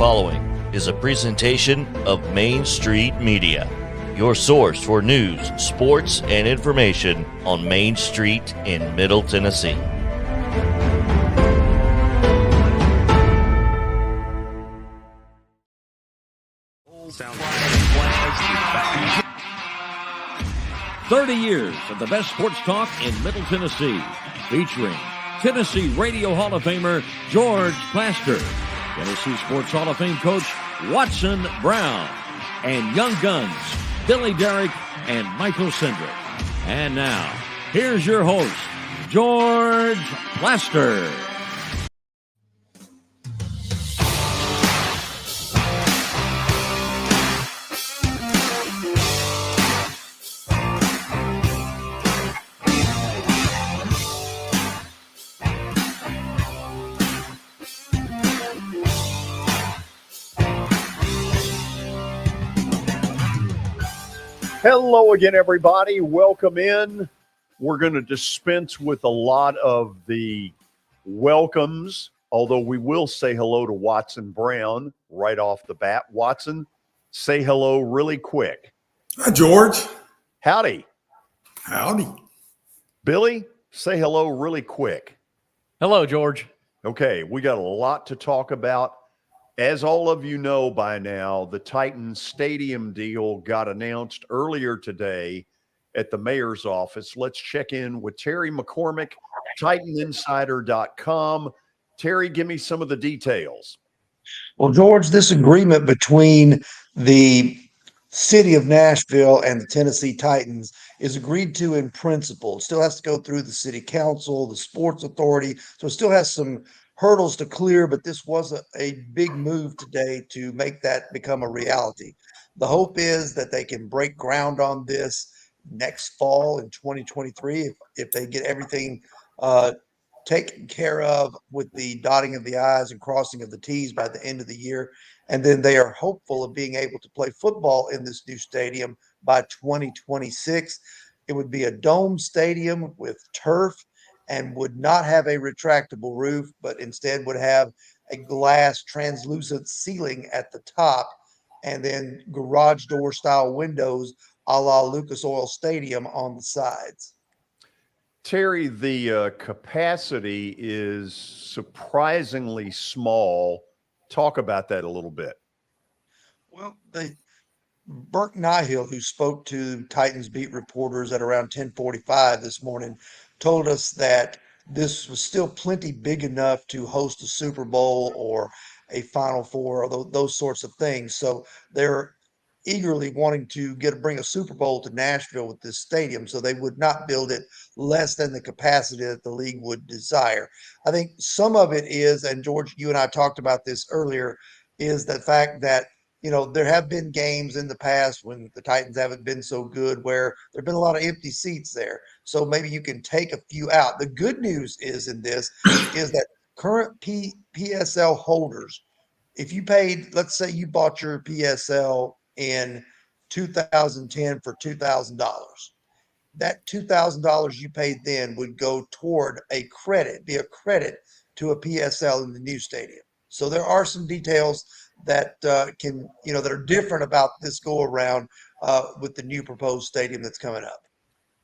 following is a presentation of Main Street Media, your source for news, sports, and information on Main Street in Middle Tennessee. Sounds like 30 years of the best sports talk in Middle Tennessee, featuring Tennessee Radio Hall of Famer George Plaster, Tennessee Sports Hall of Fame coach Watson Brown, and Young Guns Billy Derrick and Michael Sindrick. And now, here's your host, George Plaster. Hello again, everybody. Welcome in. We're going to dispense with a lot of the welcomes, although we will say hello to Watson Brown right off the bat. Watson, say hello really quick. Hi, George. Howdy. Howdy. Billy, say hello really quick. Hello, George. Okay, we got a lot to talk about. As all of you know by now, the Titans stadium deal got announced earlier today at the mayor's office. Let's check in with Terry McCormick, TitanInsider.com. Terry, give me some of the details. Well, George, this agreement between the city of Nashville and the Tennessee Titans is agreed to in principle. It still has to go through the city council, the sports authority, so it still has some hurdles to clear, but this was a big move today to make that become a reality. The hope is that they can break ground on this next fall in 2023 if they get everything taken care of with the dotting of the I's and crossing of the T's by the end of the year. And then they are hopeful of being able to play football in this new stadium by 2026. It would be a dome stadium with turf and would not have a retractable roof, but instead would have a glass translucent ceiling at the top and then garage door style windows a la Lucas Oil Stadium on the sides. Terry, the capacity is surprisingly small. Talk about that a little bit. Well, Burke Nihill, who spoke to Titans beat reporters at around 10:45 this morning, told us that this was still plenty big enough to host a Super Bowl or a Final Four or those sorts of things. So they're eagerly wanting to bring a Super Bowl to Nashville with this stadium. So they would not build it less than the capacity that the league would desire. I think some of it is, and George, you and I talked about this earlier, is the fact that there have been games in the past when the Titans haven't been so good where there have been a lot of empty seats there. So maybe you can take a few out. The good news is in this is that current PSL holders, if you paid, let's say you bought your PSL in 2010 for $2,000, that $2,000 you paid then would go toward be a credit to a PSL in the new stadium. So there are some details that that are different about this go around with the new proposed stadium that's coming up.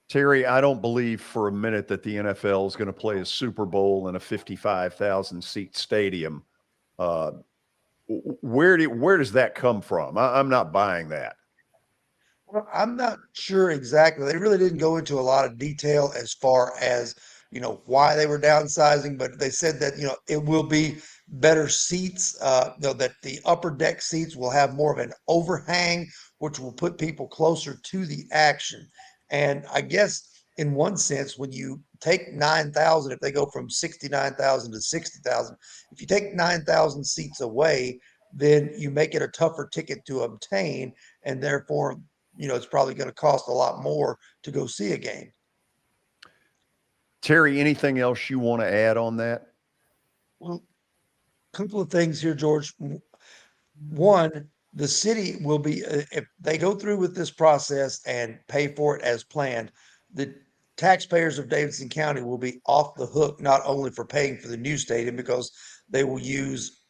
Terry, I don't believe for a minute that the NFL is going to play a Super Bowl in a 55,000 seat stadium. Where does that come from? I'm not buying that. Well, I'm not sure exactly. They really didn't go into a lot of detail as far as why they were downsizing, but they said that it will be better seats, that the upper deck seats will have more of an overhang, which will put people closer to the action. And I guess in one sense, when you take 9,000, if they go from 69,000 to 60,000, if you take 9,000 seats away, then you make it a tougher ticket to obtain. And therefore, it's probably going to cost a lot more to go see a game. Terry, anything else you want to add on that? Well, a couple of things here, George. One, the city will be, if they go through with this process and pay for it as planned, the taxpayers of Davidson County will be off the hook, not only for paying for the new stadium, because they will use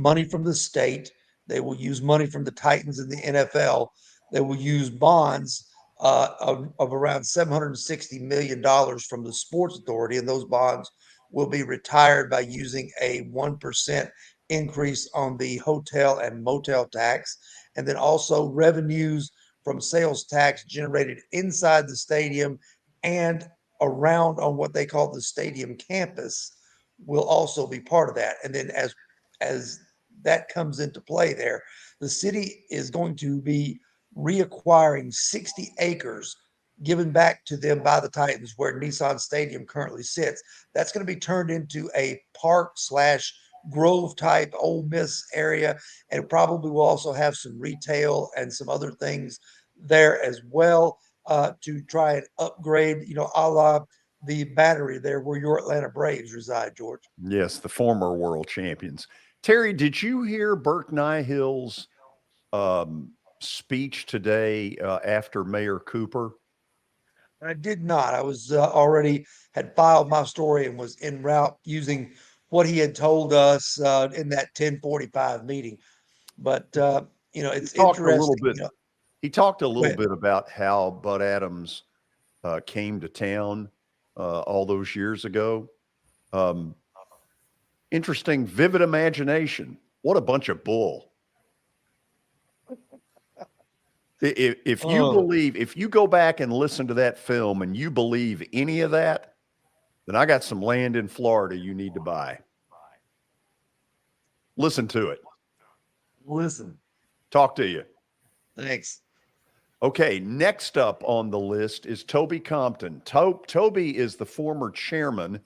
money from the state. They will use money from the Titans and the NFL. They will use bonds of around $760 million from the Sports Authority, and those bonds will be retired by using a 1% increase on the hotel and motel tax, and then also revenues from sales tax generated inside the stadium and around on what they call the stadium campus will also be part of that. And then as that comes into play there, the city is going to be reacquiring 60 acres given back to them by the Titans where Nissan Stadium currently sits. That's going to be turned into a park slash grove type Ole Miss area, and it probably will also have some retail and some other things there as well to try and upgrade, a la the Battery there where your Atlanta Braves reside, George. Yes, the former world champions. Terry, did you hear Burke Nihill's speech today after Mayor Cooper? I did not. I was already had filed my story and was en route using what he had told us in that 10:45 meeting. But it's interesting. He talked a little bit about how Bud Adams came to town all those years ago. Interesting, vivid imagination. What a bunch of bull. If you go back and listen to that film and you believe any of that, then I got some land in Florida you need to buy. Listen to it. Listen. Talk to you. Thanks. Okay, next up on the list is Toby Compton. Toby is the former chairman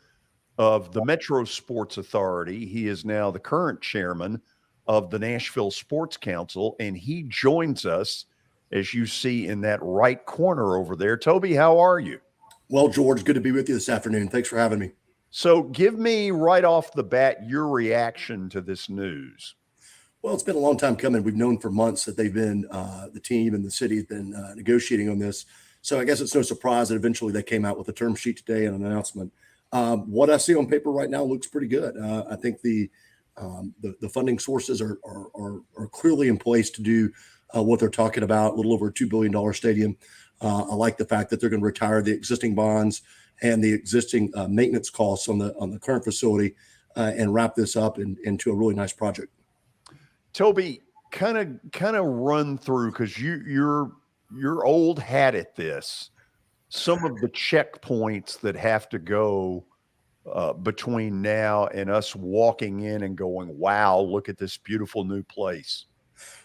of the Metro Sports Authority. He is now the current chairman of the Nashville Sports Council, and he joins us, as you see in that right corner over there. Toby, how are you? Well, George, good to be with you this afternoon. Thanks for having me. So give me right off the bat your reaction to this news. Well, it's been a long time coming. We've known for months that they've been, the team and the city have been negotiating on this. So I guess it's no surprise that eventually they came out with a term sheet today and an announcement. What I see on paper right now looks pretty good. I think the funding sources are clearly in place to do what they're talking about, a little over a $2 billion stadium. I like the fact that they're going to retire the existing bonds and the existing maintenance costs on the current facility and wrap this up into a really nice project. Toby, kind of run through, because you're old hat at this, some of the checkpoints that have to go between now and us walking in and going, wow, look at this beautiful new place.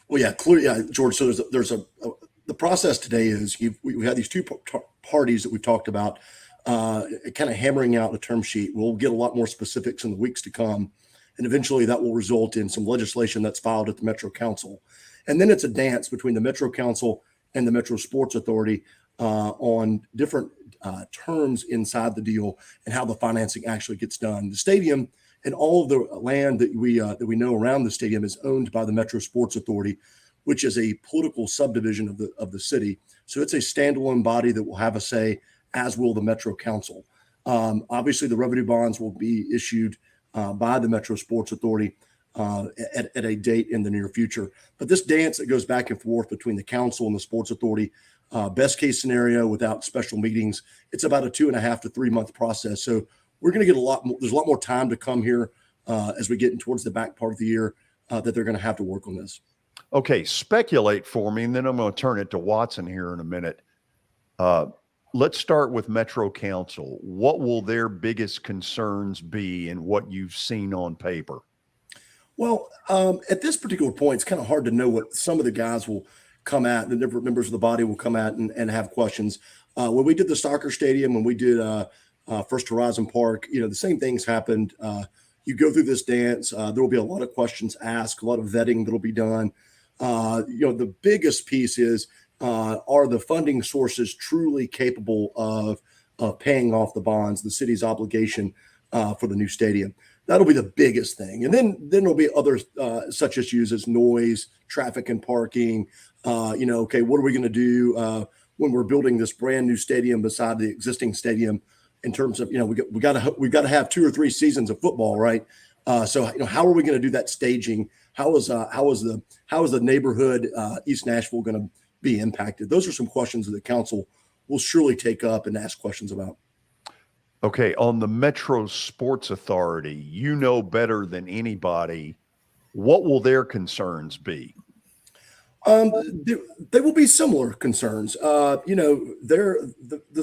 Well, yeah, clearly, yeah, George. So the process today is we had these two parties that we've talked about, kind of hammering out the term sheet. We'll get a lot more specifics in the weeks to come, and eventually that will result in some legislation that's filed at the Metro Council, and then it's a dance between the Metro Council and the Metro Sports Authority on different terms inside the deal and how the financing actually gets done. The stadium and all of the land that we know around the stadium is owned by the Metro Sports Authority, which is a political subdivision of the city. So it's a standalone body that will have a say, as will the Metro Council. Obviously, the revenue bonds will be issued by the Metro Sports Authority at a date in the near future. But this dance that goes back and forth between the council and the Sports Authority, best case scenario without special meetings, it's about a 2.5 to 3 month process. So we're going to get a lot more. There's a lot more time to come here as we get towards the back part of the year that they're going to have to work on this. Okay, speculate for me, and then I'm going to turn it to Watson here in a minute. Let's start with Metro Council. What will their biggest concerns be in what you've seen on paper? Well, at this particular point, it's kind of hard to know what some of the guys will come at. The different members of the body will come at and have questions. When we did the soccer stadium, when we did First Horizon Park, the same things happened. You go through this dance. There will be a lot of questions asked, a lot of vetting that will be done. The biggest piece is, are the funding sources truly capable of paying off the bonds, the city's obligation for the new stadium? That'll be the biggest thing. And then there'll be other such issues as noise, traffic and parking. Okay, what are we going to do when we're building this brand new stadium beside the existing stadium? In terms of, we've got to have 2 or 3 seasons of football, right? So how are we going to do that staging How is the neighborhood East Nashville going to be impacted? Those are some questions that the council will surely take up and ask questions about. Okay, on the Metro Sports Authority, you know better than anybody, what will their concerns be? They will be similar concerns. The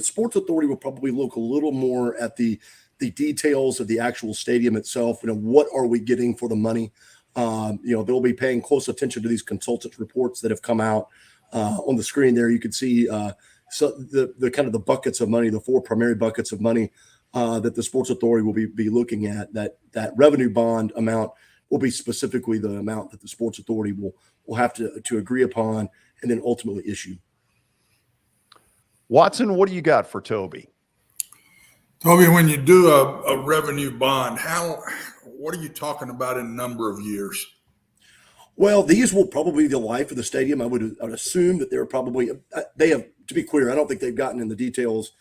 Sports Authority will probably look a little more at the details of the actual stadium itself. What are we getting for the money? They'll be paying close attention to these consultants' reports that have come out. On the screen there, you can see so the kind of the buckets of money, the four primary buckets of money that the Sports Authority will be looking at. That revenue bond amount will be specifically the amount that the Sports Authority will have to agree upon and then ultimately issue. Watson, what do you got for Toby? Toby, when you do a revenue bond, what are you talking about in number of years? Well, these will probably be the life of the stadium. I would assume that they have, to be clear, I don't think they've gotten in the details,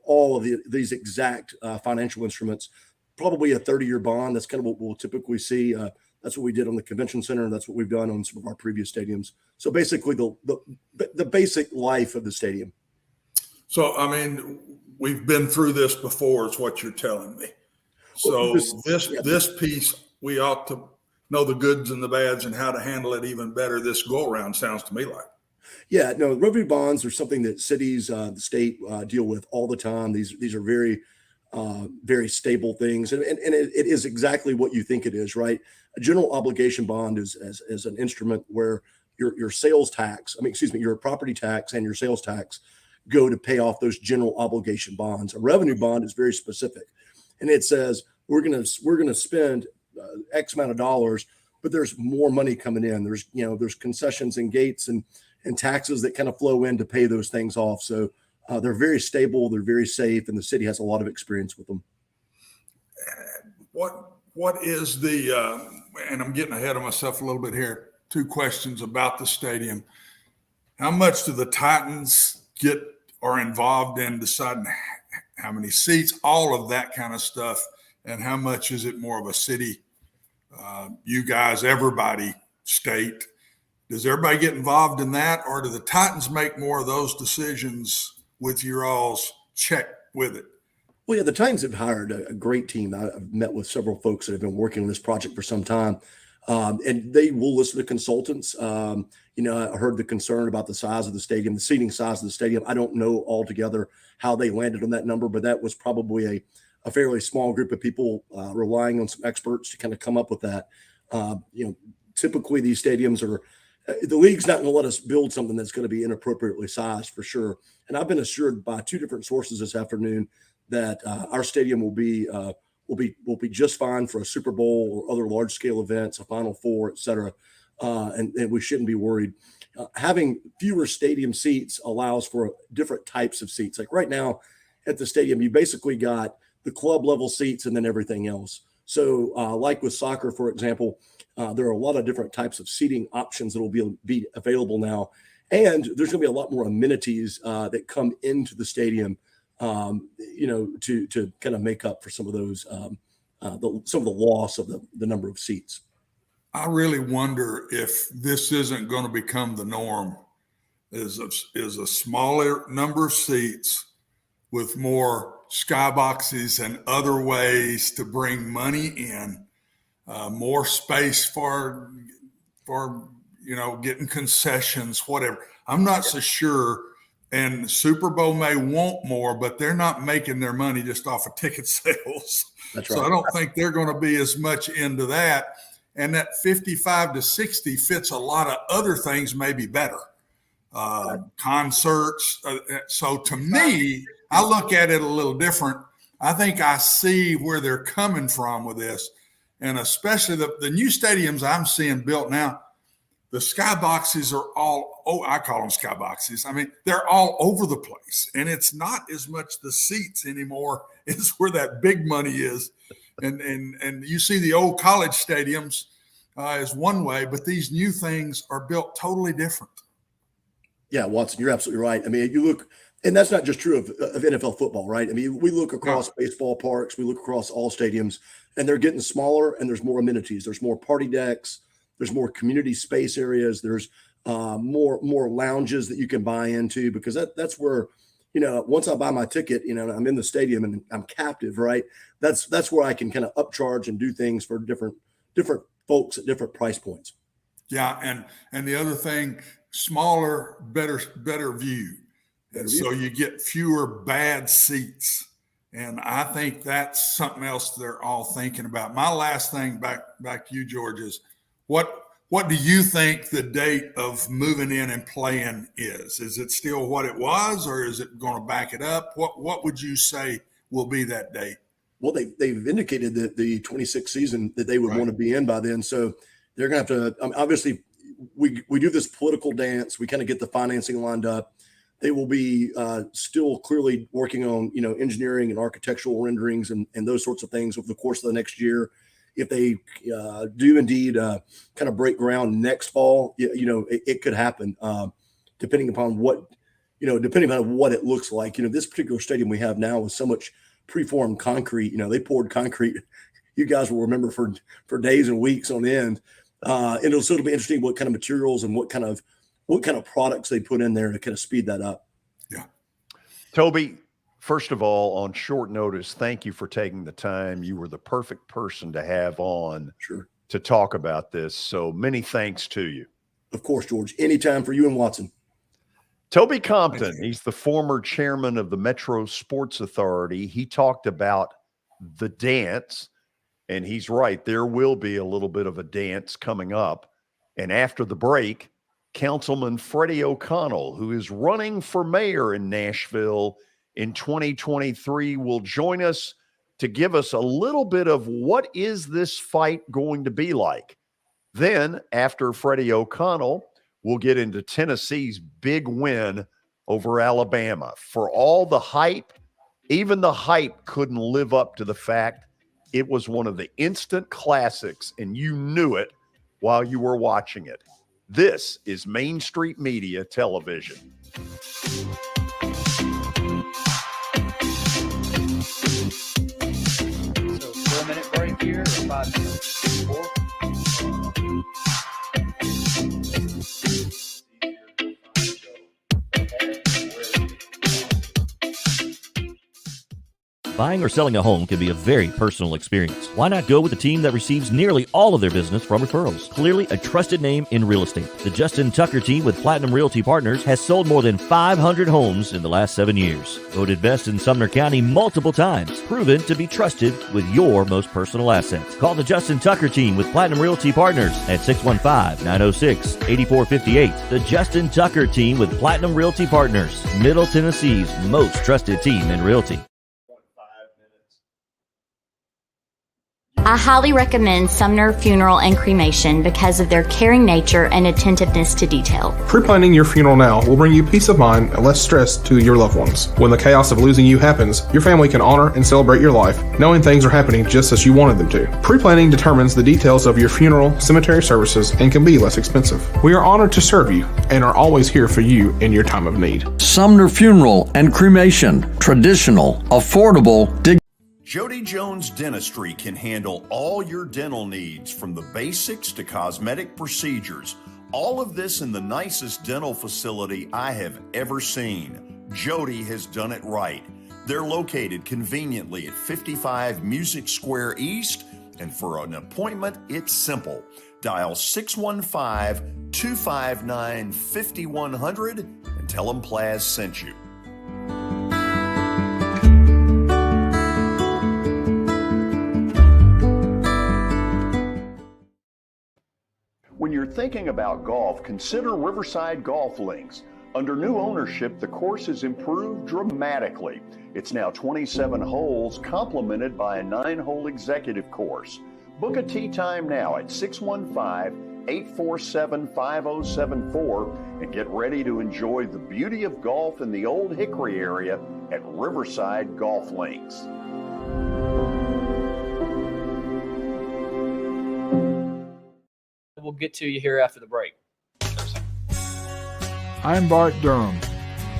all of these exact financial instruments. Probably a 30-year bond. That's kind of what we'll typically see. That's what we did on the convention center. That's what we've done on some of our previous stadiums. So basically the basic life of the stadium. So, we've been through this before is what you're telling me. So this piece, we ought to know the goods and the bads and how to handle it even better this go around, sounds to me like. Yeah, no, revenue bonds are something that cities, the state deal with all the time. These are very, very stable things. And it is exactly what you think it is, right? A general obligation bond is an instrument where your sales tax, your property tax and your sales tax go to pay off those general obligation bonds. A revenue bond is very specific. And it says, we're going to spend X amount of dollars, but there's more money coming in. There's concessions and gates and taxes that kind of flow in to pay those things off. So they're very stable. They're very safe. And the city has a lot of experience with them. What is the, and I'm getting ahead of myself a little bit here, two questions about the stadium. How much do the Titans are involved in deciding how many seats, all of that kind of stuff, and how much is it more of a city, you guys, everybody, state? Does everybody get involved in that, or do the Titans make more of those decisions with your all's check with it? Well, yeah, the Titans have hired a great team. I've met with several folks that have been working on this project for some time, and they will listen to consultants. I heard the concern about the size of the stadium, the seating size of the stadium. I don't know altogether how they landed on that number, but that was probably a fairly small group of people relying on some experts to kind of come up with that. Typically these stadiums the league's not going to let us build something that's going to be inappropriately sized for sure. And I've been assured by two different sources this afternoon that our stadium will be just fine for a Super Bowl or other large scale events, a Final Four, et cetera. And we shouldn't be worried. Having fewer stadium seats allows for different types of seats. Like right now at the stadium, you basically got the club level seats and then everything else. So like with soccer, for example, there are a lot of different types of seating options that will be available now. And there's going to be a lot more amenities that come into the stadium, to kind of make up for some of those, some of the loss of the number of seats. I really wonder if this isn't going to become the norm, is a smaller number of seats with more skyboxes and other ways to bring money in, more space for getting concessions, whatever. I'm not so sure. And Super Bowl may want more, but they're not making their money just off of ticket sales. That's right. So I don't think they're going to be as much into that. And that 55 to 60 fits a lot of other things maybe better. Concerts. So to me, I look at it a little different. I think I see where they're coming from with this. And especially the new stadiums I'm seeing built now, the skyboxes are I call them skyboxes. They're all over the place. And it's not as much the seats anymore. It's where that big money is. And you see the old college stadiums as one way, but these new things are built totally different. Yeah, Watson, you're absolutely right. You look, and that's not just true of NFL football, right? We look across baseball parks, we look across all stadiums, and they're getting smaller and there's more amenities. There's more party decks. There's more community space areas. There's more lounges that you can buy into, because that's where, once I buy my ticket, I'm in the stadium and I'm captive, right? That's where I can kind of upcharge and do things for different folks at different price points. Yeah, and the other thing, smaller, better view. And so you get fewer bad seats. And I think that's something else they're all thinking about. My last thing back to you, George, is what do you think the date of moving in and playing is? Is it still what it was, or is it going to back it up? What would you say will be that date? Well, they've indicated that the 26th season that they would want to be in by then. So they're going to have to, obviously we do this political dance. We kind of get the financing lined up. They will be still clearly working on, engineering and architectural renderings and those sorts of things over the course of the next year. If they do indeed kind of break ground next fall, it could happen depending upon what it looks like. This particular stadium we have now with so much preformed concrete, they poured concrete. You guys will remember for days and weeks on end. And it'll be interesting what kind of materials and what kind of products they put in there to kind of speed that up. Yeah. Toby, first of all, on short notice, thank you for taking the time. You were the perfect person to have on to talk about this. So many thanks to you. Of course, George. Anytime for you and Watson. Toby Compton, he's the former chairman of the Metro Sports Authority. He talked about the dance, and he's right. There will be a little bit of a dance coming up. And after the break, Councilman Freddie O'Connell, who is running for mayor in Nashville in 2023, will join us to give us a little bit of what is this fight going to be like. Then, after Freddie O'Connell, we'll get into Tennessee's big win over Alabama. For all the hype, even the hype couldn't live up to the fact it was one of the instant classics, and you knew it while you were watching it. This is Main Street Media Television. So 4-minute break here or 5 minutes? 4? Buying or selling a home can be a very personal experience. Why not go with the team that receives nearly all of their business from referrals? Clearly a trusted name in real estate. The Justin Tucker team with Platinum Realty Partners has sold more than 500 homes in the last 7 years. Voted best in Sumner County multiple times. Proven to be trusted with your most personal assets. Call the Justin Tucker team with Platinum Realty Partners at 615-906-8458. The Justin Tucker team with Platinum Realty Partners, Middle Tennessee's most trusted team in realty. I highly recommend Sumner Funeral and Cremation because of their caring nature and attentiveness to detail. Pre-planning your funeral now will bring you peace of mind and less stress to your loved ones. When the chaos of losing you happens, your family can honor and celebrate your life, knowing things are happening just as you wanted them to. Pre-planning determines the details of your funeral, cemetery services, and can be less expensive. We are honored to serve you and are always here for you in your time of need. Sumner Funeral and Cremation. Traditional, affordable, Jody Jones Dentistry can handle all your dental needs, from the basics to cosmetic procedures. All of this in the nicest dental facility I have ever seen. Jody has done it right. They're located conveniently at 55 Music Square East, and for an appointment, it's simple. Dial 615-259-5100 and tell them Plaz sent you. When you're thinking about golf, consider Riverside Golf Links. Under new ownership, the course has improved dramatically. It's now 27 holes, complemented by a 9-hole executive course. Book a tee time now at 615-847-5074 and get ready to enjoy the beauty of golf in the Old Hickory area at Riverside Golf Links. We'll get to you here after the break. I'm Bart Durham.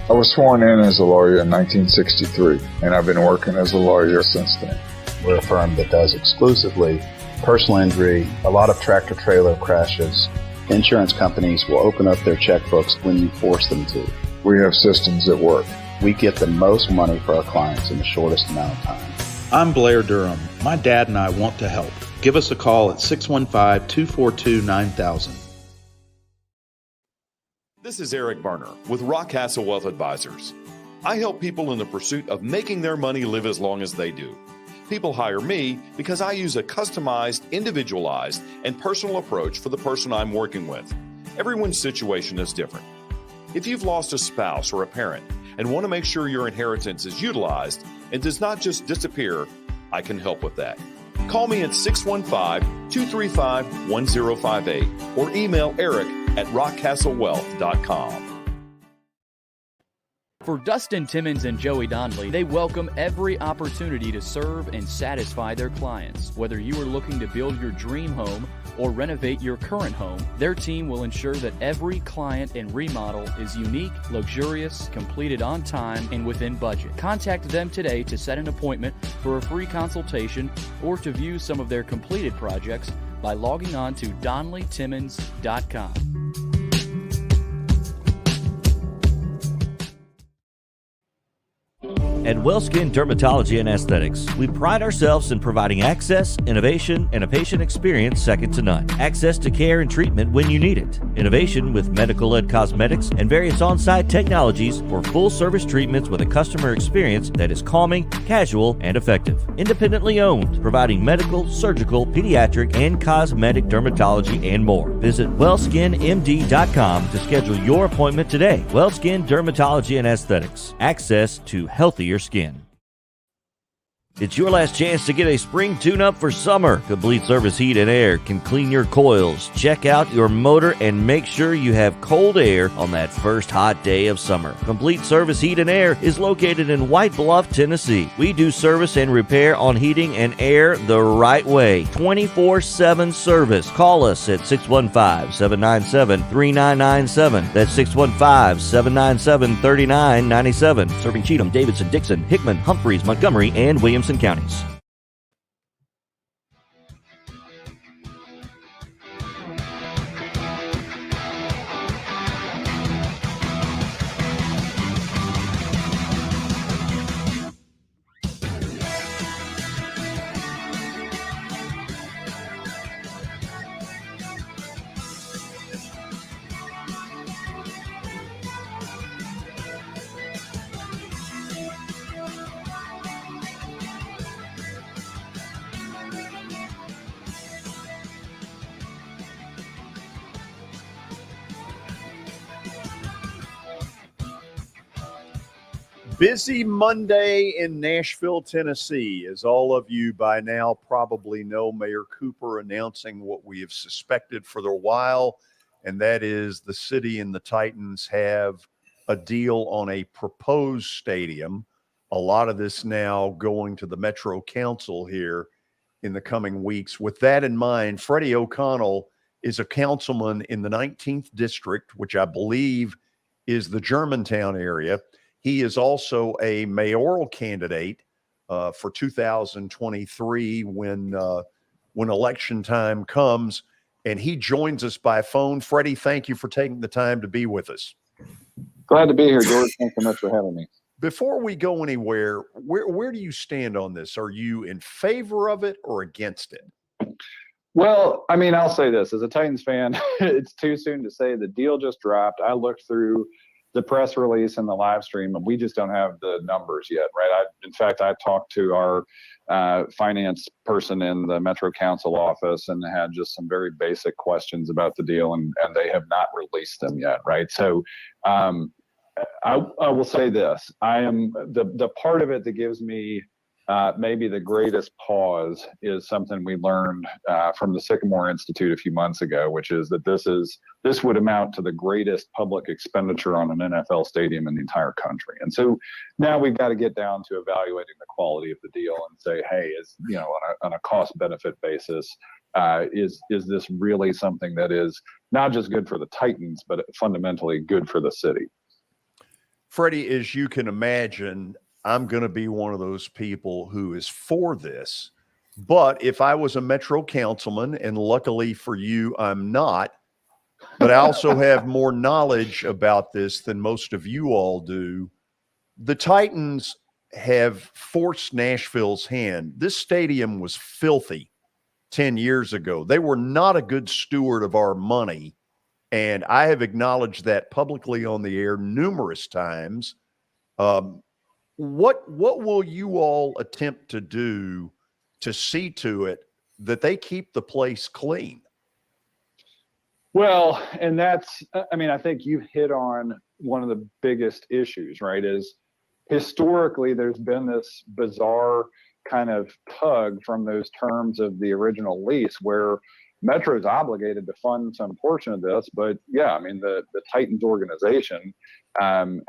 I was sworn in as a lawyer in 1963, and I've been working as a lawyer since then. We're a firm that does exclusively personal injury, a lot of tractor trailer crashes. Insurance companies will open up their checkbooks when you force them to. We have systems that work. We get the most money for our clients in the shortest amount of time. I'm Blair Durham. My dad and I want to help. Give us a call at 615-242-9000. This is Eric Berner with Rockcastle Wealth Advisors. I help people in the pursuit of making their money live as long as they do. People hire me because I use a customized, individualized, and personal approach for the person I'm working with. Everyone's situation is different. If you've lost a spouse or a parent and want to make sure your inheritance is utilized and does not just disappear, I can help with that. Call me at 615-235-1058 or email eric@rockcastlewealth.com. For Dustin Timmons and Joey Donnelly, they welcome every opportunity to serve and satisfy their clients. Whether you are looking to build your dream home or renovate your current home, their team will ensure that every client and remodel is unique, luxurious, completed on time, and within budget. Contact them today to set an appointment for a free consultation or to view some of their completed projects by logging on to DonnellyTimmons.com. At WellSkin Dermatology and Aesthetics, we pride ourselves in providing access, innovation, and a patient experience second to none. Access to care and treatment when you need it. Innovation with medical-led cosmetics and various on-site technologies for full-service treatments with a customer experience that is calming, casual, and effective. Independently owned, providing medical, surgical, pediatric, and cosmetic dermatology and more. Visit WellSkinMD.com to schedule your appointment today. WellSkin Dermatology and Aesthetics. Access to healthier skin. It's your last chance to get a spring tune-up for summer. Complete Service Heat and Air can clean your coils, check out your motor, and make sure you have cold air on that first hot day of summer. Complete Service Heat and Air is located in White Bluff, Tennessee. We do service and repair on heating and air the right way. 24/7 service. Call us at 615-797-3997. That's 615-797-3997. Serving Cheatham, Davidson, Dixon, Hickman, Humphreys, Montgomery, and Williamson counties. Busy Monday in Nashville, Tennessee. As all of you by now probably know, Mayor Cooper announcing what we have suspected for a while, and that is the city and the Titans have a deal on a proposed stadium. A lot of this now going to the Metro Council here in the coming weeks. With that in mind, Freddie O'Connell is a councilman in the 19th District, which I believe is the Germantown area. He is also a mayoral candidate for 2023 when election time comes, and he joins us by phone. Freddie, thank you for taking the time to be with us. Glad to be here, George. Thanks so much for having me. Before we go anywhere, where do you stand on this? Are you in favor of it or against it? Well, I mean, I'll say this. As a Titans fan, it's too soon to say. The deal just dropped. I looked through the press release and the live stream, and we just don't have the numbers yet, right? In fact, I talked to our finance person in the Metro Council office and had just some very basic questions about the deal, and they have not released them yet, right? So I will say this. I am the part of it that gives me maybe the greatest pause is something we learned from the Sycamore Institute a few months ago, which is that this would amount to the greatest public expenditure on an NFL stadium in the entire country. And so now we've got to get down to evaluating the quality of the deal and say, hey, on a cost benefit basis, is this really something that is not just good for the Titans, but fundamentally good for the city? Freddie, as you can imagine, I'm going to be one of those people who is for this, But if I was a Metro councilman, and luckily for you, I'm not, but I also have more knowledge about this than most of you all do. The Titans have forced Nashville's hand. This stadium was filthy 10 years ago. They were not a good steward of our money. And I have acknowledged that publicly on the air numerous times. What will you all attempt to do to see to it that they keep the place clean? Well, and that's, I mean, I think you hit on one of the biggest issues, right? Is historically there's been this bizarre kind of tug from those terms of the original lease where Metro's obligated to fund some portion of this, but yeah, I mean, the Titans organization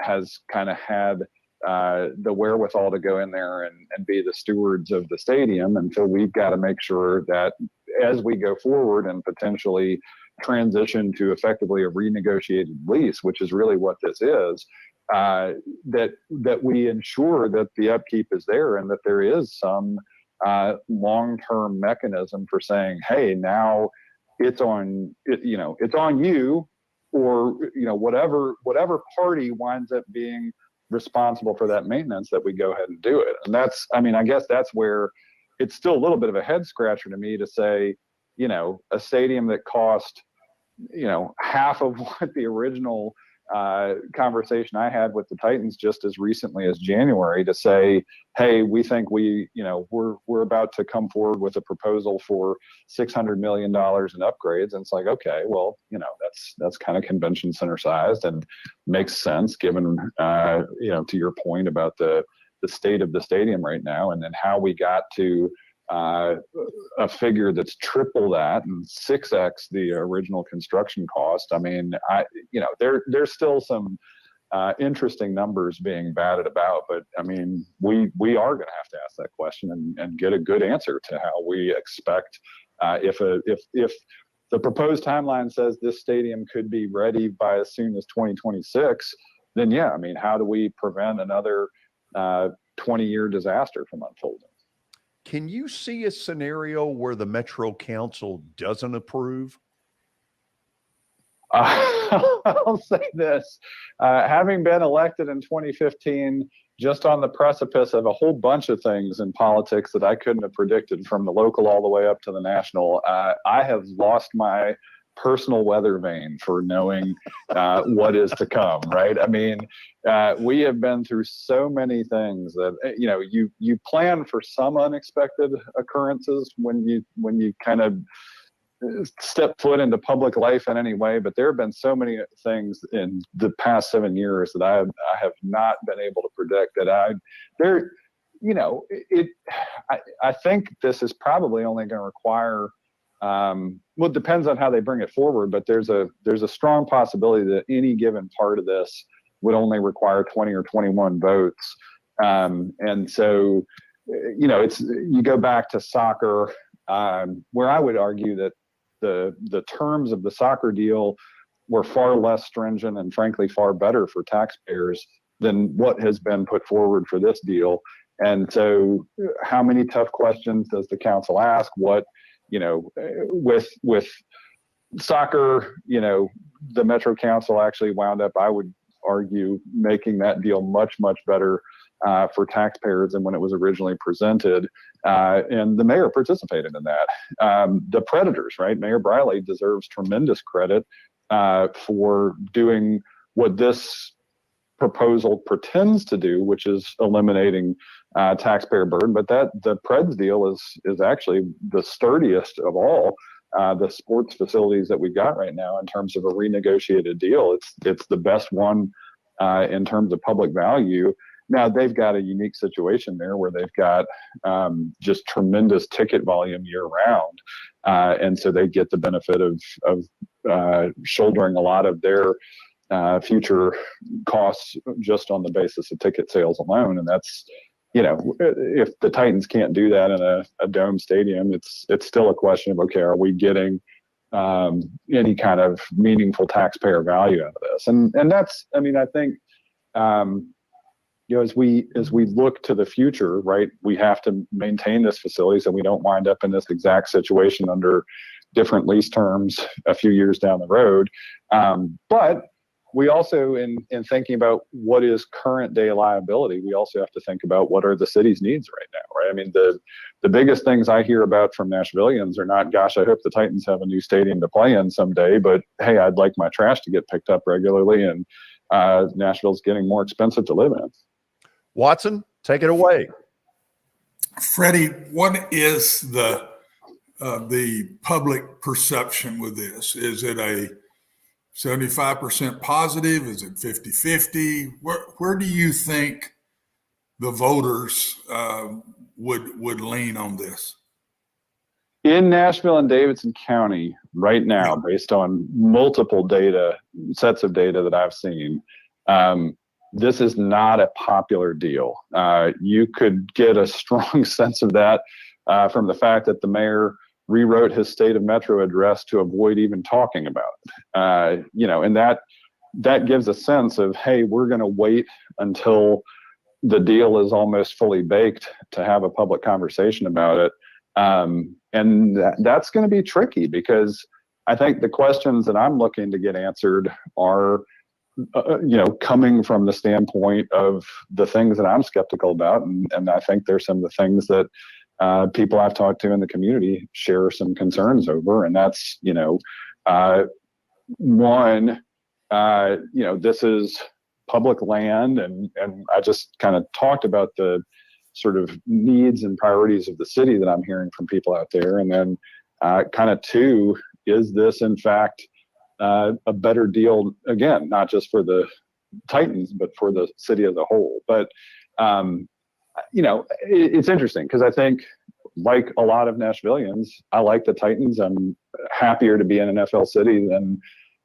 has kind of had the wherewithal to go in there and be the stewards of the stadium. And so we've got to make sure that as we go forward and potentially transition to effectively a renegotiated lease, which is really what this is, that we ensure that the upkeep is there and that there is some long-term mechanism for saying, hey, now it's on you, or whatever party winds up being responsible for that maintenance, that we go ahead and do it. And that's, I mean, I guess that's where it's still a little bit of a head scratcher to me to say, a stadium that cost, half of what the original conversation I had with the Titans just as recently as January, to say, hey, we think we're about to come forward with a proposal for $600 million in upgrades. And it's like, okay, well, that's kind of convention center sized and makes sense given, to your point about the state of the stadium right now, and then how we got to a figure that's triple that and 6x the original construction cost. I mean, there's still some interesting numbers being batted about, but I mean, we are going to have to ask that question and get a good answer to how we expect if the proposed timeline says this stadium could be ready by as soon as 2026, then yeah, I mean, how do we prevent another 20-year disaster from unfolding? Can you see a scenario where the Metro Council doesn't approve? I'll say this. Having been elected in 2015, just on the precipice of a whole bunch of things in politics that I couldn't have predicted, from the local all the way up to the national, I have lost my personal weather vane for knowing what is to come, right? I mean, we have been through so many things that you plan for some unexpected occurrences when you kind of step foot into public life in any way, but there have been so many things in the past 7 years that I have not been able to predict. That I think this is probably only going to require, well, it depends on how they bring it forward, but there's a strong possibility that any given part of this would only require 20 or 21 votes. And so, you go back to soccer, where I would argue that the terms of the soccer deal were far less stringent and frankly far better for taxpayers than what has been put forward for this deal. And so how many tough questions does the council ask? What, with soccer, the Metro Council actually wound up, I would argue, making that deal much, much better for taxpayers than when it was originally presented. And the mayor participated in that. The Predators, right? Mayor Briley deserves tremendous credit for doing what this proposal pretends to do, which is eliminating taxpayer burden. But the Preds deal is actually the sturdiest of all the sports facilities that we've got right now in terms of a renegotiated deal. It's the best one in terms of public value. Now they've got a unique situation there where they've got just tremendous ticket volume year round. And so they get the benefit of shouldering a lot of their future costs just on the basis of ticket sales alone. And that's, if the Titans can't do that in a dome stadium, it's still a question of, okay, are we getting any kind of meaningful taxpayer value out of this? And that's, I mean, I think as we look to the future, right, we have to maintain this facility so we don't wind up in this exact situation under different lease terms a few years down the road. But we also, in thinking about what is current day liability, we also have to think about what are the city's needs right now, right? I mean, the biggest things I hear about from Nashvillians are not, gosh, I hope the Titans have a new stadium to play in someday, but hey, I'd like my trash to get picked up regularly, and Nashville's getting more expensive to live in. Watson, take it away. Freddie, what is the public perception with this? Is it a 75% positive? Is it 50-50? Where do you think the voters would lean on this? In Nashville and Davidson County right now, based on multiple sets of data that I've seen, this is not a popular deal. You could get a strong sense of that from the fact that the mayor rewrote his State of Metro address to avoid even talking about it. And that gives a sense of, hey, we're going to wait until the deal is almost fully baked to have a public conversation about it. And that's going to be tricky, because I think the questions that I'm looking to get answered are, coming from the standpoint of the things that I'm skeptical about. And I think there's some of the things that people I've talked to in the community share some concerns over. And that's, one, this is public land. And I just kind of talked about the sort of needs and priorities of the city that I'm hearing from people out there. And then kind of two, is this in fact a better deal, again, not just for the Titans, but for the city as a whole? But, it's interesting, because I think, like a lot of Nashvillians, I like the Titans. I'm happier to be in an NFL city than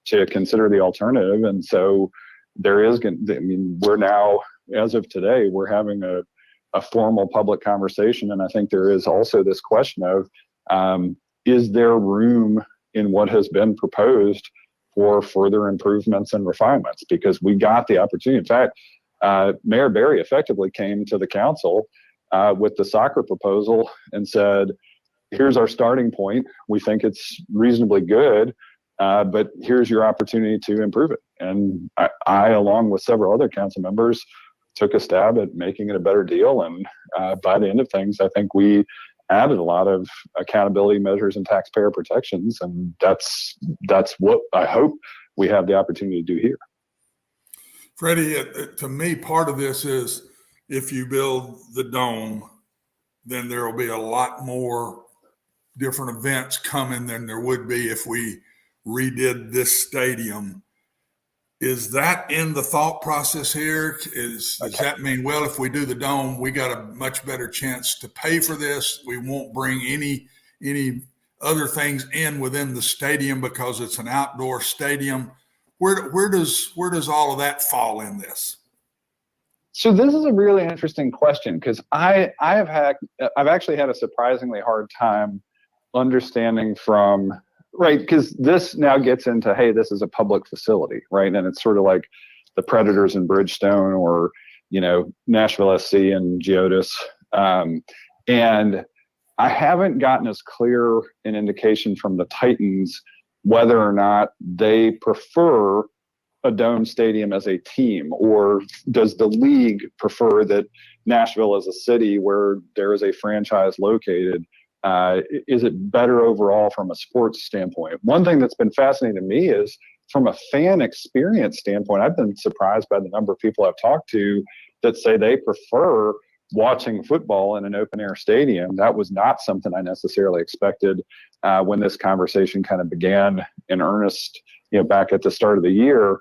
to consider the alternative. And so there is, we're now, as of today, we're having a formal public conversation. And I think there is also this question of, is there room in what has been proposed for further improvements and refinements? Because we got the opportunity. In fact, Mayor Berry effectively came to the council with the soccer proposal and said, here's our starting point. We think it's reasonably good, but here's your opportunity to improve it. And I, along with several other council members, took a stab at making it a better deal. And by the end of things, I think we added a lot of accountability measures and taxpayer protections. And that's what I hope we have the opportunity to do here. Freddie, to me, part of this is, if you build the dome, then there will be a lot more different events coming than there would be if we redid this stadium. Is that in the thought process here? Does that mean, well, if we do the dome, we got a much better chance to pay for this? We won't bring any other things in within the stadium because it's an outdoor stadium. Where does all of that fall in this? So this is a really interesting question, because I've actually had a surprisingly hard time understanding from, right, because this now gets into, hey, this is a public facility, right? And it's sort of like the Predators in Bridgestone, or, Nashville SC and Geodis. And I haven't gotten as clear an indication from the Titans whether or not they prefer a dome stadium as a team, or does the league prefer that Nashville as a city where there is a franchise located? Is it better overall from a sports standpoint? One thing that's been fascinating to me is, from a fan experience standpoint, I've been surprised by the number of people I've talked to that say they prefer watching football in an open air stadium. That was not something I necessarily expected when this conversation kind of began in earnest, back at the start of the year.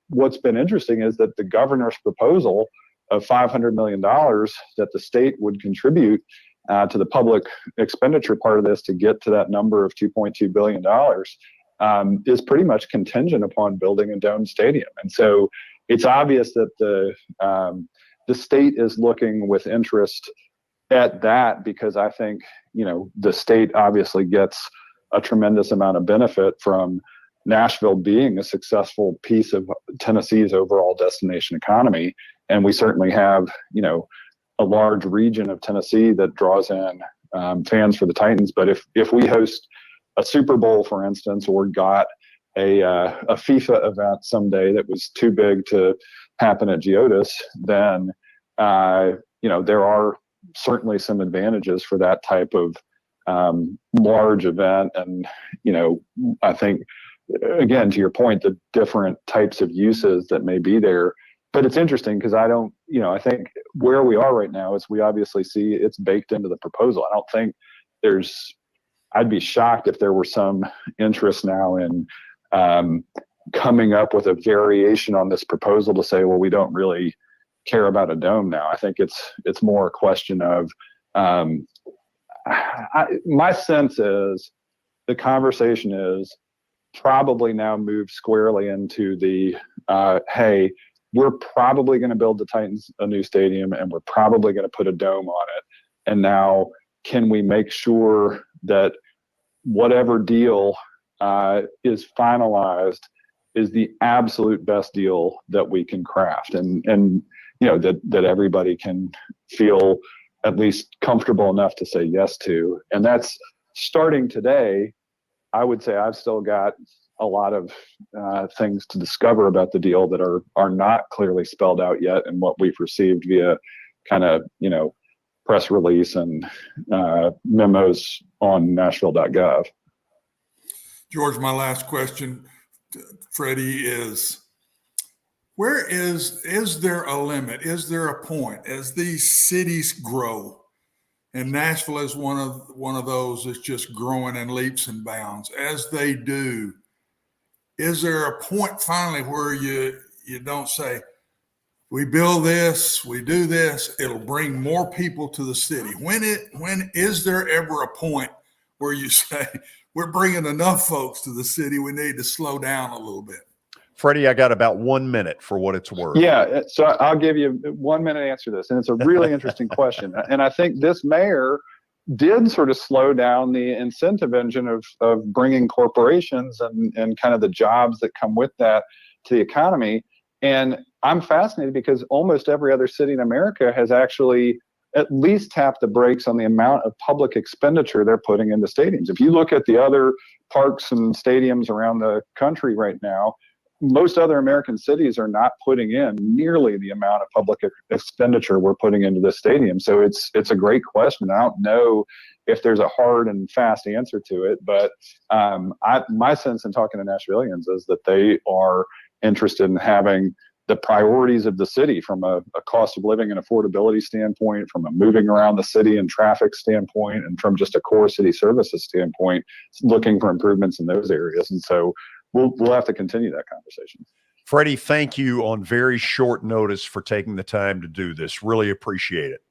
What's been interesting is that the governor's proposal of $500 million that the state would contribute to the public expenditure part of this to get to that number of $2.2 billion is pretty much contingent upon building a dome stadium. And so it's obvious that the state is looking with interest at that, because I think, the state obviously gets a tremendous amount of benefit from Nashville being a successful piece of Tennessee's overall destination economy. and we certainly have, a large region of Tennessee that draws in fans for the Titans. But if we host a Super Bowl, for instance, or got a FIFA event someday that was too big to happen at Geodis, then there are certainly some advantages for that type of large event. And I think, again, to your point, the different types of uses that may be there. But it's interesting because I think where we are right now is we obviously see it's baked into the proposal. I don't think I'd be shocked if there were some interest now in coming up with a variation on this proposal to say, well, we don't really care about a dome now. I think it's more a question of my sense is the conversation is probably now moved squarely into the hey, we're probably going to build the Titans a new stadium and we're probably going to put a dome on it. And now can we make sure that whatever deal is finalized is the absolute best deal that we can craft, and that everybody can feel at least comfortable enough to say yes to. And that's starting today. I would say I've still got a lot of things to discover about the deal that are not clearly spelled out yet, and what we've received via kind of press release and memos on Nashville.gov. George, my last question, Freddie, is is there a limit? Is there a point as these cities grow? And Nashville is one of those that's just growing in leaps and bounds. As they do, is there a point finally where you don't say, we build this, we do this, it'll bring more people to the city? When is there ever a point where you say, we're bringing enough folks to the city, we need to slow down a little bit? Freddie, I got about 1 minute for what it's worth. Yeah, so I'll give you 1 minute to answer this. And it's a really interesting question. And I think this mayor did sort of slow down the incentive engine of bringing corporations and kind of the jobs that come with that to the economy. And I'm fascinated because almost every other city in America has actually at least tapped the brakes on the amount of public expenditure they're putting into stadiums. If you look at the other parks and stadiums around the country right now, most other American cities are not putting in nearly the amount of public expenditure we're putting into this stadium. So it's a great question. I don't know if there's a hard and fast answer to it, but my sense in talking to Nashvillians is that they are interested in having the priorities of the city from a cost of living and affordability standpoint, from a moving around the city and traffic standpoint, and from just a core city services standpoint, looking for improvements in those areas. And so we'll have to continue that conversation. Freddie, thank you on very short notice for taking the time to do this. Really appreciate it.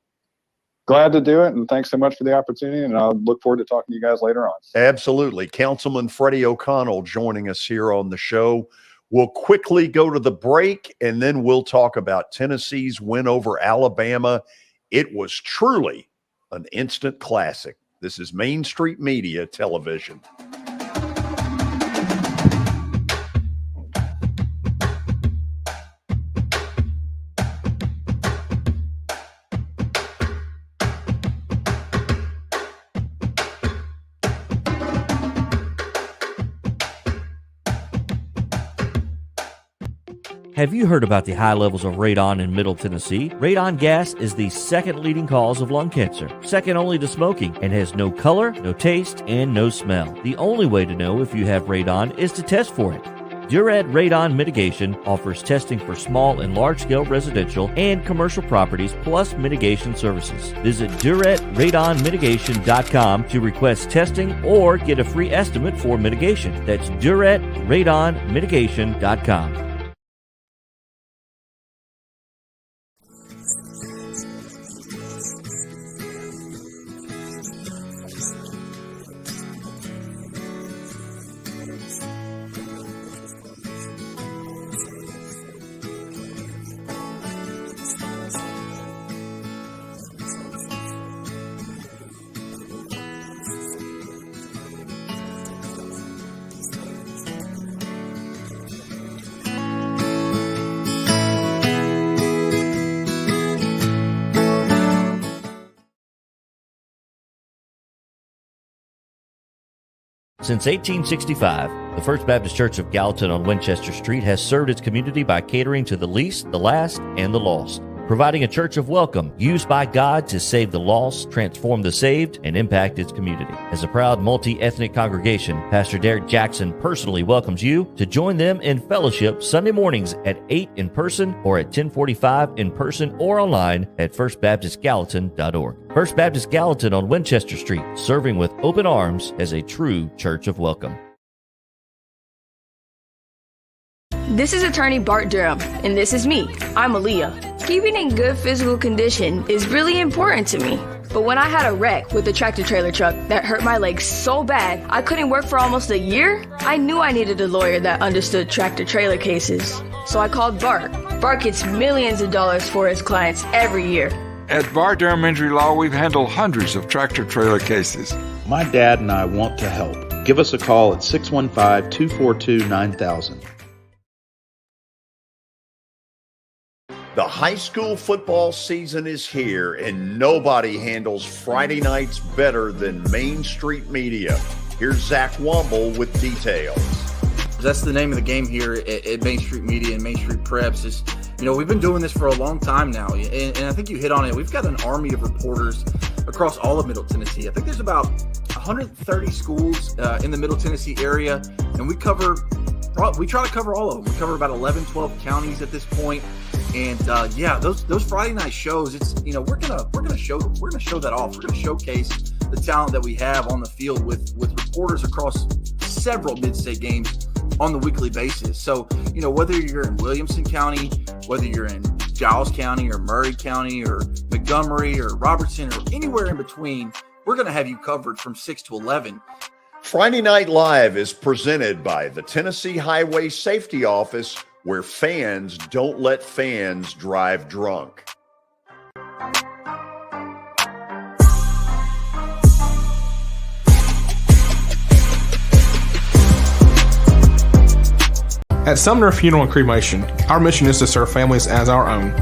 Glad to do it, and thanks so much for the opportunity, and I'll look forward to talking to you guys later on. Absolutely. Councilman Freddie O'Connell joining us here on the show. We'll quickly go to the break, and then we'll talk about Tennessee's win over Alabama. It was truly an instant classic. This is Main Street Media Television. Have you heard about the high levels of radon in Middle Tennessee? Radon gas is the second leading cause of lung cancer, second only to smoking, and has no color, no taste, and no smell. The only way to know if you have radon is to test for it. Duret Radon Mitigation offers testing for small and large-scale residential and commercial properties, plus mitigation services. Visit DuretRadonMitigation.com to request testing or get a free estimate for mitigation. That's DuretRadonMitigation.com. Since 1865, the First Baptist Church of Gallatin on Winchester Street has served its community by catering to the least, the last, and the lost, providing a church of welcome used by God to save the lost, transform the saved, and impact its community. As a proud multi-ethnic congregation, Pastor Derek Jackson personally welcomes you to join them in fellowship Sunday mornings at 8 in person or at 1045 in person or online at firstbaptistgallatin.org. First Baptist Gallatin on Winchester Street, serving with open arms as a true church of welcome. This is attorney Bart Durham, and this is me. I'm Aaliyah. Keeping in good physical condition is really important to me. But when I had a wreck with a tractor-trailer truck that hurt my legs so bad I couldn't work for almost a year, I knew I needed a lawyer that understood tractor-trailer cases. So I called Bart. Bart gets millions of dollars for his clients every year. At Bart Durham Injury Law, we've handled hundreds of tractor-trailer cases. My dad and I want to help. Give us a call at 615-242-9000. The high school football season is here, and nobody handles Friday nights better than Main Street Media. Here's Zach Womble with details. That's the name of the game here at Main Street Media and Main Street Preps. Is, we've been doing this for a long time now, and I think you hit on it. We've got an army of reporters across all of Middle Tennessee. I think there's about 130 schools in the Middle Tennessee area, and we try to cover all of them. We cover about 11, 12 counties at this point. And those Friday night shows, it's we're gonna show that off. We're gonna showcase the talent that we have on the field with reporters across several mid-state games on the weekly basis. So whether you're in Williamson County, whether you're in Giles County or Murray County or Montgomery or Robertson or anywhere in between, we're gonna have you covered from 6 to 11. Friday Night Live is presented by the Tennessee Highway Safety Office, where fans don't let fans drive drunk. At Sumner Funeral and Cremation, our mission is to serve families as our own,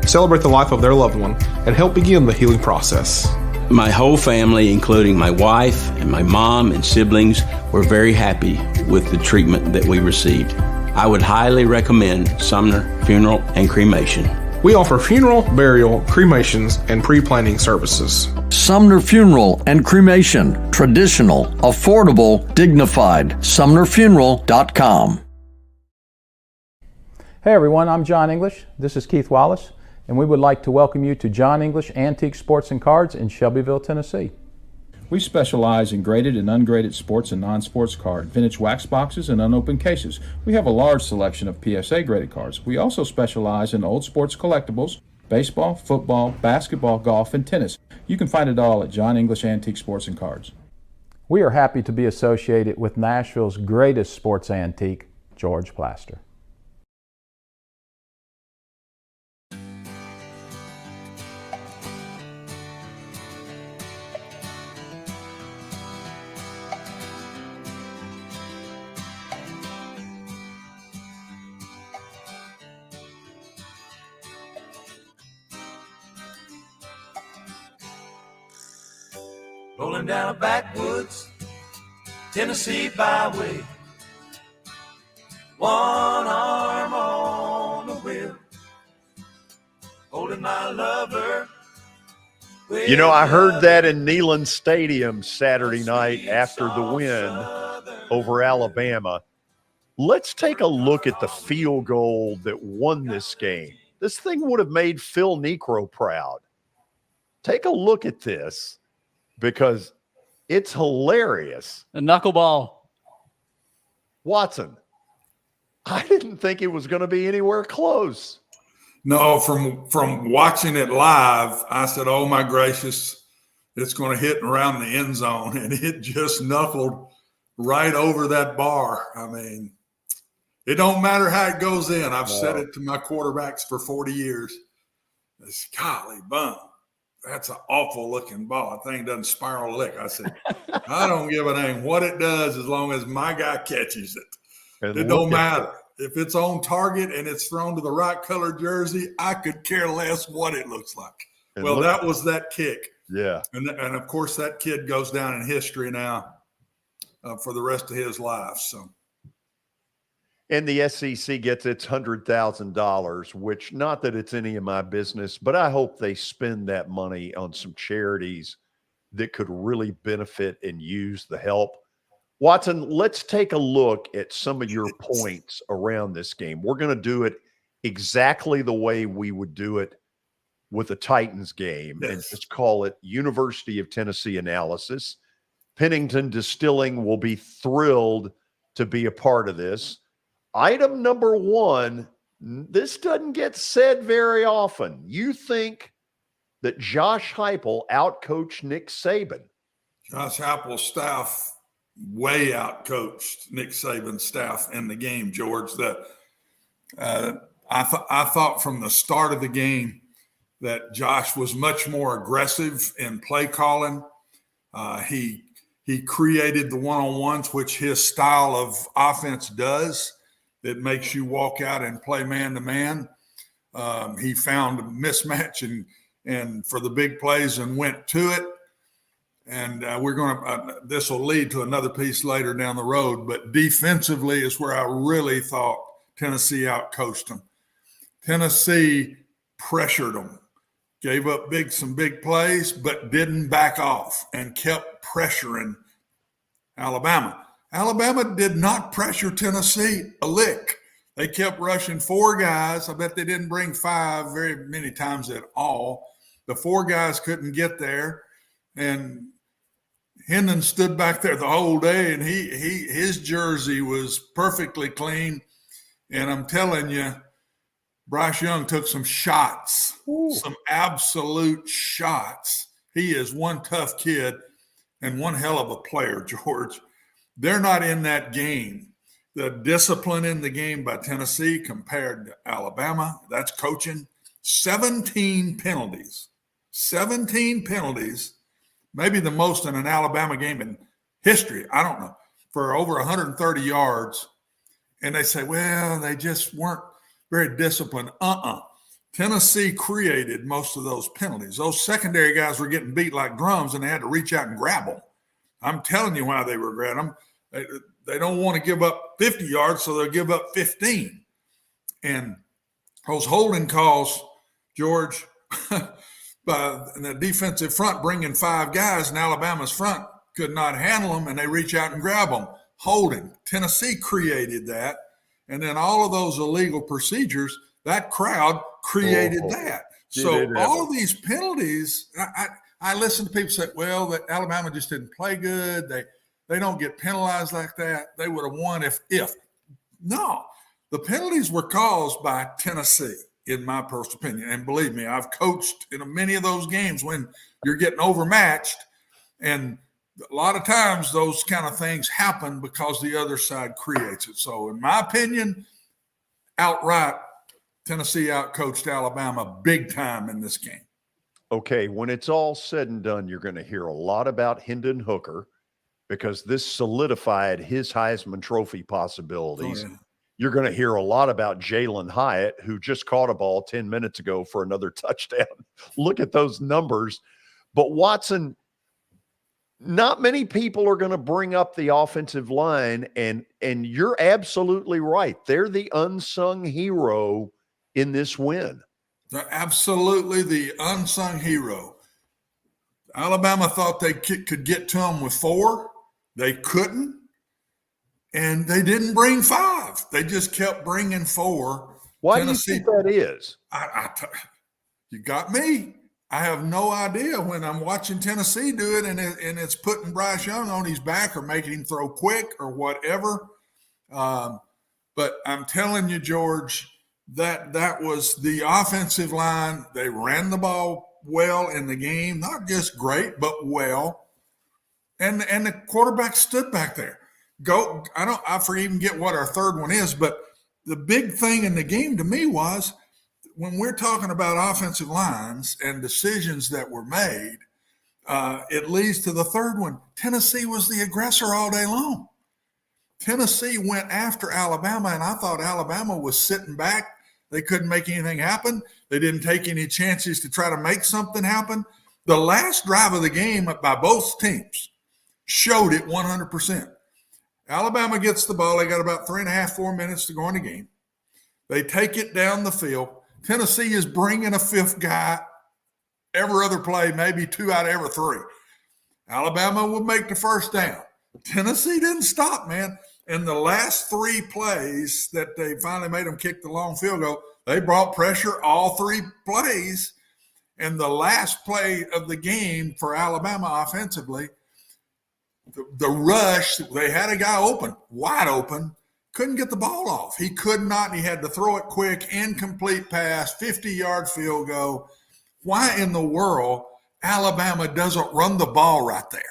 celebrate the life of their loved one, and help begin the healing process. My whole family, including my wife and my mom and siblings, were very happy with the treatment that we received. I would highly recommend Sumner Funeral and Cremation. We offer funeral, burial, cremations, and pre-planning services. Sumner Funeral and Cremation. Traditional, affordable, dignified. SumnerFuneral.com. Hey everyone, I'm John English. This is Keith Wallace, and we would like to welcome you to John English Antique Sports and Cards in Shelbyville, Tennessee. We specialize in graded and ungraded sports and non-sports cards, vintage wax boxes, and unopened cases. We have a large selection of PSA graded cards. We also specialize in old sports collectibles, baseball, football, basketball, golf, and tennis. You can find it all at John English Antique Sports and Cards. We are happy to be associated with Nashville's greatest sports antique, George Plaster. Rolling down a backwoods Tennessee byway, one arm on the wheel, holding my lover. I heard that in Neyland Stadium Saturday night after the win over Alabama. Let's take a look at the field goal that won this game. This thing would have made Phil Necro proud. Take a look at this, because it's hilarious. A knuckleball. Watson, I didn't think it was going to be anywhere close. No, from watching it live, I said, oh my gracious, it's going to hit around the end zone. And it just knuckled right over that bar. I mean, it don't matter how it goes in. I've said it to my quarterbacks for 40 years. It's golly bum. That's an awful looking ball. That thing doesn't spiral lick. I said, I don't give a dang what it does as long as my guy catches it. It don't matter. If it's on target and it's thrown to the right color jersey, I could care less what it looks like. Well, that was that kick. Yeah. And of course, that kid goes down in history now for the rest of his life. So. And the SEC gets its $100,000, which, not that it's any of my business, but I hope they spend that money on some charities that could really benefit and use the help. Watson, let's take a look at some of your points around this game. We're going to do it exactly the way we would do it with a Titans game, and just call it University of Tennessee analysis. Pennington Distilling will be thrilled to be a part of this. Item number one, this doesn't get said very often. You think that Josh Heupel outcoached Nick Saban? Josh Heupel's staff way outcoached Nick Saban's staff in the game, George. I thought from the start of the game that Josh was much more aggressive in play calling. He created the one-on-ones, which his style of offense does. That makes you walk out and play man-to-man. He found a mismatch and for the big plays and went to it. And we're going to this will lead to another piece later down the road. But defensively is where I really thought Tennessee outcoached them. Tennessee pressured them, gave up some big plays, but didn't back off and kept pressuring Alabama. Alabama did not pressure Tennessee a lick. They kept rushing 4 guys. I bet they didn't bring 5 very many times at all. The 4 guys couldn't get there. And Hendon stood back there the whole day, and his jersey was perfectly clean. And I'm telling you, Bryce Young took some shots, some absolute shots. He is one tough kid and one hell of a player, George. They're not in that game. The discipline in the game by Tennessee compared to Alabama, that's coaching. 17 penalties. 17 penalties, maybe the most in an Alabama game in history. I don't know, for over 130 yards. And they say, well, they just weren't very disciplined. Tennessee created most of those penalties. Those secondary guys were getting beat like drums, and they had to reach out and grab them. I'm telling you why they regret them. They don't want to give up 50 yards, so they'll give up 15. And those holding calls, George, by the defensive front bringing 5 guys, and Alabama's front could not handle them, and they reach out and grab them. Holding. Tennessee created that. And then all of those illegal procedures, that crowd created that. So all of these penalties, I listen to people say, well, that Alabama just didn't play good. They don't get penalized like that. They would have won if. No, the penalties were caused by Tennessee, in my personal opinion. And believe me, I've coached in many of those games when you're getting overmatched. And a lot of times those kind of things happen because the other side creates it. So in my opinion, outright, Tennessee outcoached Alabama big time in this game. Okay, when it's all said and done, you're going to hear a lot about Hendon Hooker because this solidified his Heisman Trophy possibilities. Oh, yeah. You're going to hear a lot about Jalen Hyatt, who just caught a ball 10 minutes ago for another touchdown. Look at those numbers. But Watson, not many people are going to bring up the offensive line, and you're absolutely right. They're the unsung hero in this win. They're absolutely the unsung hero. Alabama thought they could get to them with 4. They couldn't, and they didn't bring 5. They just kept bringing 4. Why Tennessee, do you think that is? You got me. I have no idea when I'm watching Tennessee do it, and it's putting Bryce Young on his back or making him throw quick or whatever. But I'm telling you, George, that was the offensive line. They ran the ball well in the game, not just great, but well. And the quarterback stood back there. I forget even get what our third one is, but the big thing in the game to me was when we're talking about offensive lines and decisions that were made, it leads to the third one. Tennessee was the aggressor all day long. Tennessee went after Alabama, and I thought Alabama was sitting back. They couldn't make anything happen. They didn't take any chances to try to make something happen. The last drive of the game by both teams showed it 100%. Alabama gets the ball. They got about 3.5, 4 minutes to go in the game. They take it down the field. Tennessee is bringing a fifth guy every other play, maybe 2 out of every 3. Alabama would make the first down. Tennessee didn't stop, man. In the last 3 plays that they finally made them kick the long field goal, they brought pressure all 3 plays. And the last play of the game for Alabama offensively, the rush, they had a guy open, wide open, couldn't get the ball off. He could not. He had to throw it quick, incomplete pass, 50-yard field goal. Why in the world Alabama doesn't run the ball right there?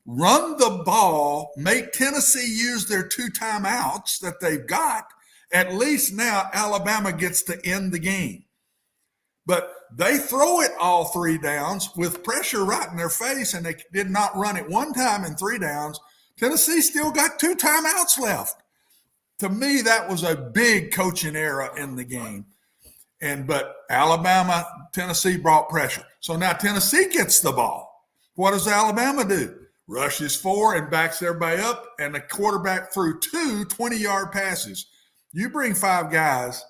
Run the ball, make Tennessee use their 2 timeouts that they've got. At least now Alabama gets to end the game. But they throw it all 3 downs with pressure right in their face, and they did not run it 1 time in 3 downs. Tennessee still got 2 timeouts left. To me, that was a big coaching error in the game. But Alabama, Tennessee brought pressure. So now Tennessee gets the ball. What does Alabama do? Rushes 4 and backs everybody up, and the quarterback threw 2 20-yard passes. You bring 5 guys,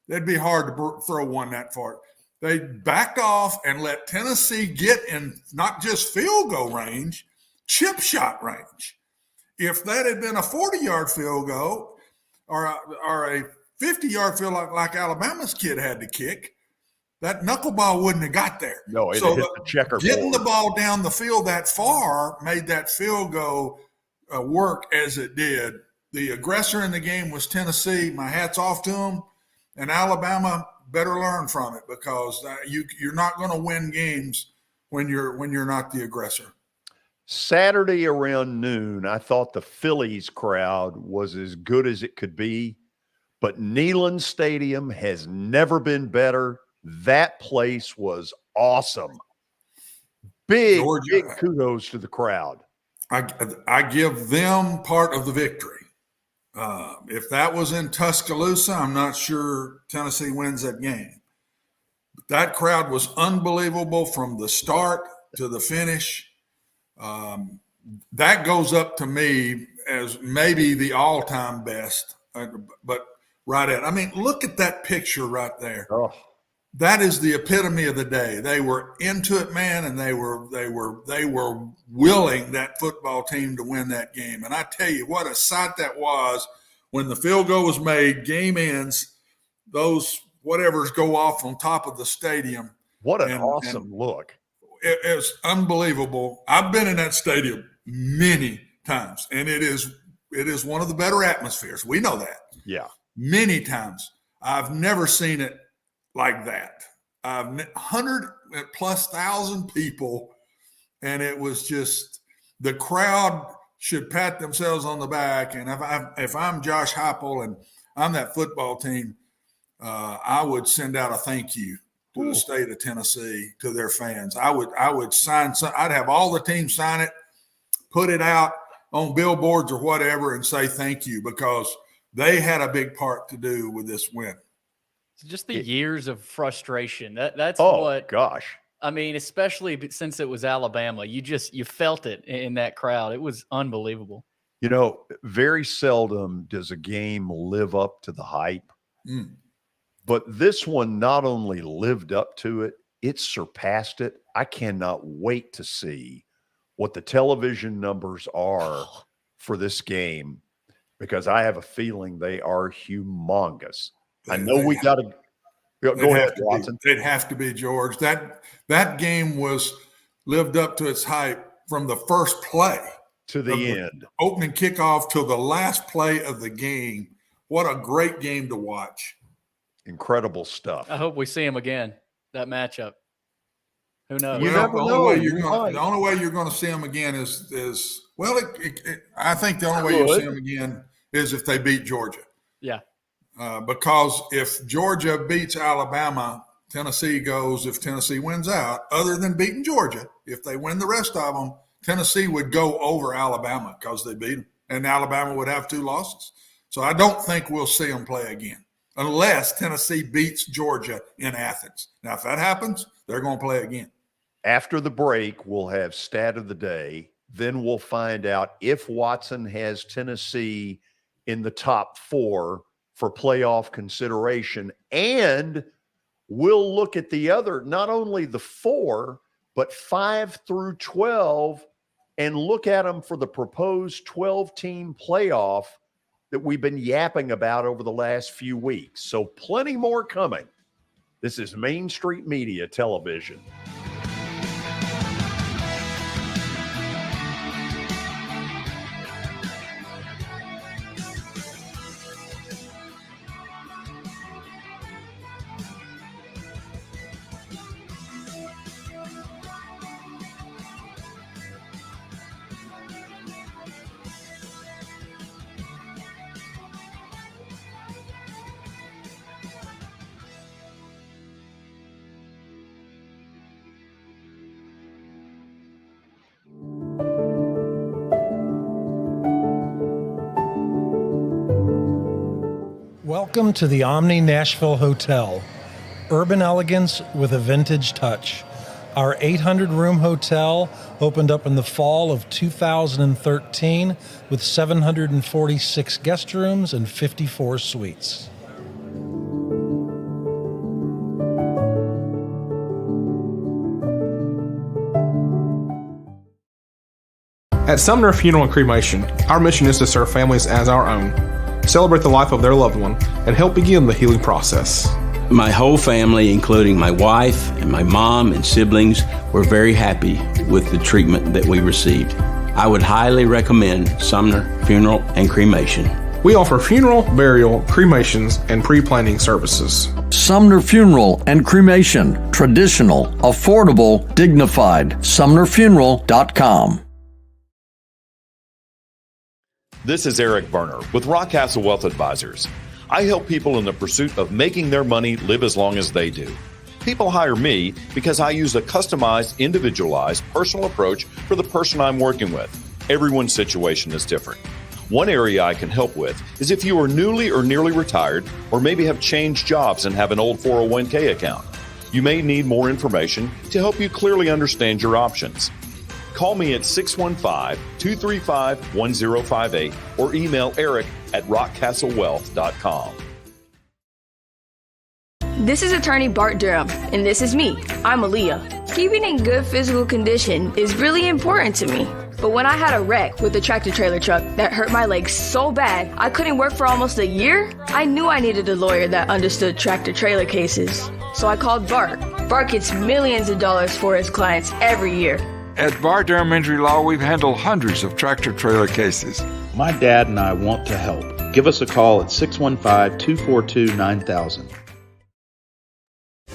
it'd be hard to throw one that far. They backed off and let Tennessee get in not just field goal range, chip shot range. If that had been a 40-yard field goal or a 50-yard field like Alabama's kid had to kick, that knuckleball wouldn't have got there. No, it hit the checkerboard. Getting the ball down the field that far made that field goal work as it did. The aggressor in the game was Tennessee. My hat's off to them. And Alabama better learn from it, because you're not going to win games when you're not the aggressor. Saturday around noon, I thought the Phillies crowd was as good as it could be, but Neyland Stadium has never been better. That place was awesome. Big kudos to the crowd. I give them part of the victory. If that was in Tuscaloosa, I'm not sure Tennessee wins that game. But that crowd was unbelievable from the start to the finish. That goes up to me as maybe the all-time best. But look at that picture right there. Oh. That is the epitome of the day. They were into it, man, and they were willing, that football team, to win that game. And I tell you what a sight that was when the field goal was made, game ends, those whatevers go off on top of the stadium. What an awesome look. It's unbelievable. I've been in that stadium many times, and it is one of the better atmospheres. We know that. Yeah. Many times. I've never seen it like that. 100,000+ people, and it was just, the crowd should pat themselves on the back. And if I'm Josh Heupel and I'm that football team, I would send out a thank you to the state of Tennessee, to their fans. I would sign some. I'd have all the teams sign it, put it out on billboards or whatever, and say thank you, because they had a big part to do with this win. Just the years of frustration. That's gosh. I mean, especially since it was Alabama, you felt it in that crowd. It was unbelievable. Very seldom does a game live up to the hype. But this one not only lived up to it, it surpassed it. I cannot wait to see what the television numbers are for this game, because I have a feeling they are humongous. I know we got to go ahead, Watson. It'd have to be, George. That game was lived up to its hype from the first play to the end, opening kickoff till the last play of the game. What a great game to watch! Incredible stuff. I hope we see him again. That matchup. Who knows? The only way you're going to see him again is I think the only way you'll see him again is if they beat Georgia. Yeah. Because if Georgia beats Alabama, Tennessee goes, if Tennessee wins out, other than beating Georgia, if they win the rest of them, Tennessee would go over Alabama because they beat them, and Alabama would have 2 losses. So I don't think we'll see them play again unless Tennessee beats Georgia in Athens. Now, if that happens, they're going to play again. After the break, we'll have stat of the day. Then we'll find out if Watson has Tennessee in the top 4 for playoff consideration. And we'll look at the other, not only the 4, but 5 through 12, and look at them for the proposed 12-team playoff that we've been yapping about over the last few weeks. So plenty more coming. This is Main Street Media Television. Welcome to the Omni Nashville Hotel. Urban elegance with a vintage touch. Our 800-room hotel opened up in the fall of 2013 with 746 guest rooms and 54 suites. At Sumner Funeral and Cremation, our mission is to serve families as our own, celebrate the life of their loved one, and help begin the healing process. My whole family, including my wife and my mom and siblings, were very happy with the treatment that we received. I would highly recommend Sumner Funeral and Cremation. We offer funeral, burial, cremations, and pre-planning services. Sumner Funeral and Cremation. Traditional, affordable, dignified. SumnerFuneral.com. This is Eric Berner with Rockcastle Wealth Advisors. I help people in the pursuit of making their money live as long as they do. People hire me because I use a customized, individualized, personal approach for the person I'm working with. Everyone's situation is different. One area I can help with is if you are newly or nearly retired, or maybe have changed jobs and have an old 401k account. You may need more information to help you clearly understand your options. Call me at 615-235-1058 or email eric@rockcastlewealth.com. This is attorney Bart Durham, and this is me. I'm Aaliyah. Keeping in good physical condition is really important to me. But when I had a wreck with a tractor-trailer truck that hurt my legs so bad I couldn't work for almost a year, I knew I needed a lawyer that understood tractor-trailer cases. So I called Bart. Bart gets millions of dollars for his clients every year. At Bart Durham Injury Law, we've handled hundreds of tractor-trailer cases. My dad and I want to help. Give us a call at 615-242-9000.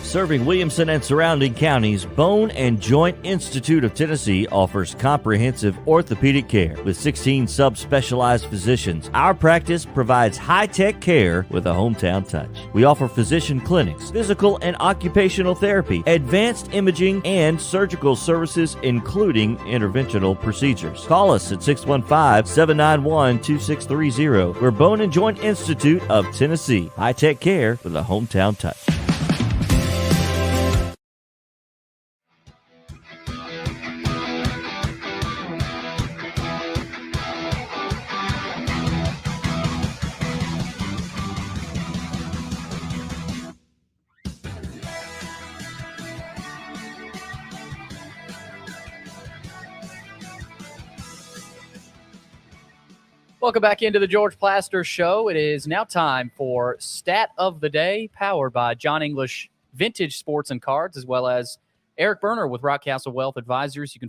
Serving Williamson and surrounding counties, Bone and Joint Institute of Tennessee offers comprehensive orthopedic care with 16 subspecialized physicians. Our practice provides high-tech care with a hometown touch. We offer physician clinics, physical and occupational therapy, advanced imaging, and surgical services, including interventional procedures. Call us at 615-791-2630. We're Bone and Joint Institute of Tennessee. High-tech care with a hometown touch. Welcome back into the George Plaster Show. It is now time for Stat of the Day, powered by John English Vintage Sports and Cards, as well as Eric Berner with Rockcastle Wealth Advisors. You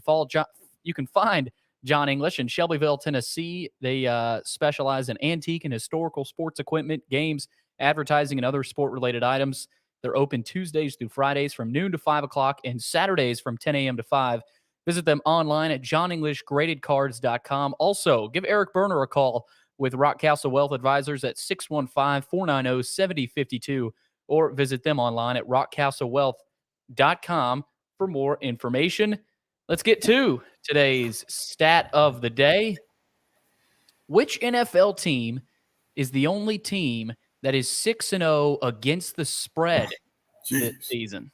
can find John English in Shelbyville, Tennessee. They specialize in antique and historical sports equipment, games, advertising, and other sport-related items. They're open Tuesdays through Fridays from noon to 5 o'clock and Saturdays from 10 a.m. to 5. Visit them online at johnenglishgradedcards.com. Also, give Eric Berner a call with Rockcastle Wealth Advisors at 615-490-7052 or visit them online at rockcastlewealth.com for more information. Let's get to today's stat of the day. Which NFL team is the only team that is 6-0 against the spread this season?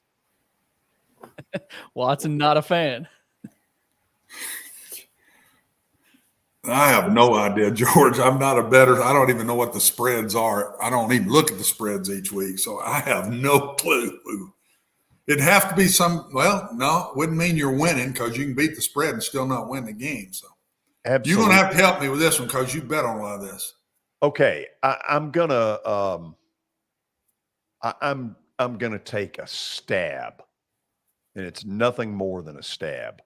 Watson, not a fan. I have no idea, George. I'm not a bettor. I don't even know what the spreads are. I don't even look at the spreads each week, so I have no clue. It'd have to be no, it wouldn't mean you're winning because you can beat the spread and still not win the game. So Absolutely. You're going to have to help me with this one because you bet on a lot of this. Okay, I'm gonna I'm gonna take a stab, and it's nothing more than a stab.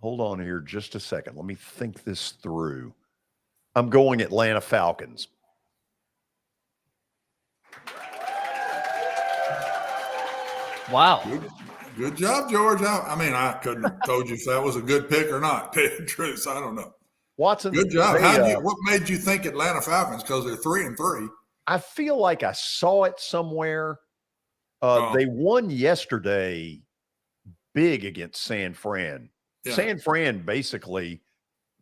Hold on here just a second. Let me think this through. I'm going Atlanta Falcons. Wow. Good job, George. I couldn't have told you if that was a good pick or not. To tell you the truth, I don't know. Watson. Good job. What made you think Atlanta Falcons? Because they're 3-3. I feel like I saw it somewhere. They won yesterday big against San Fran. Yeah. San Fran basically,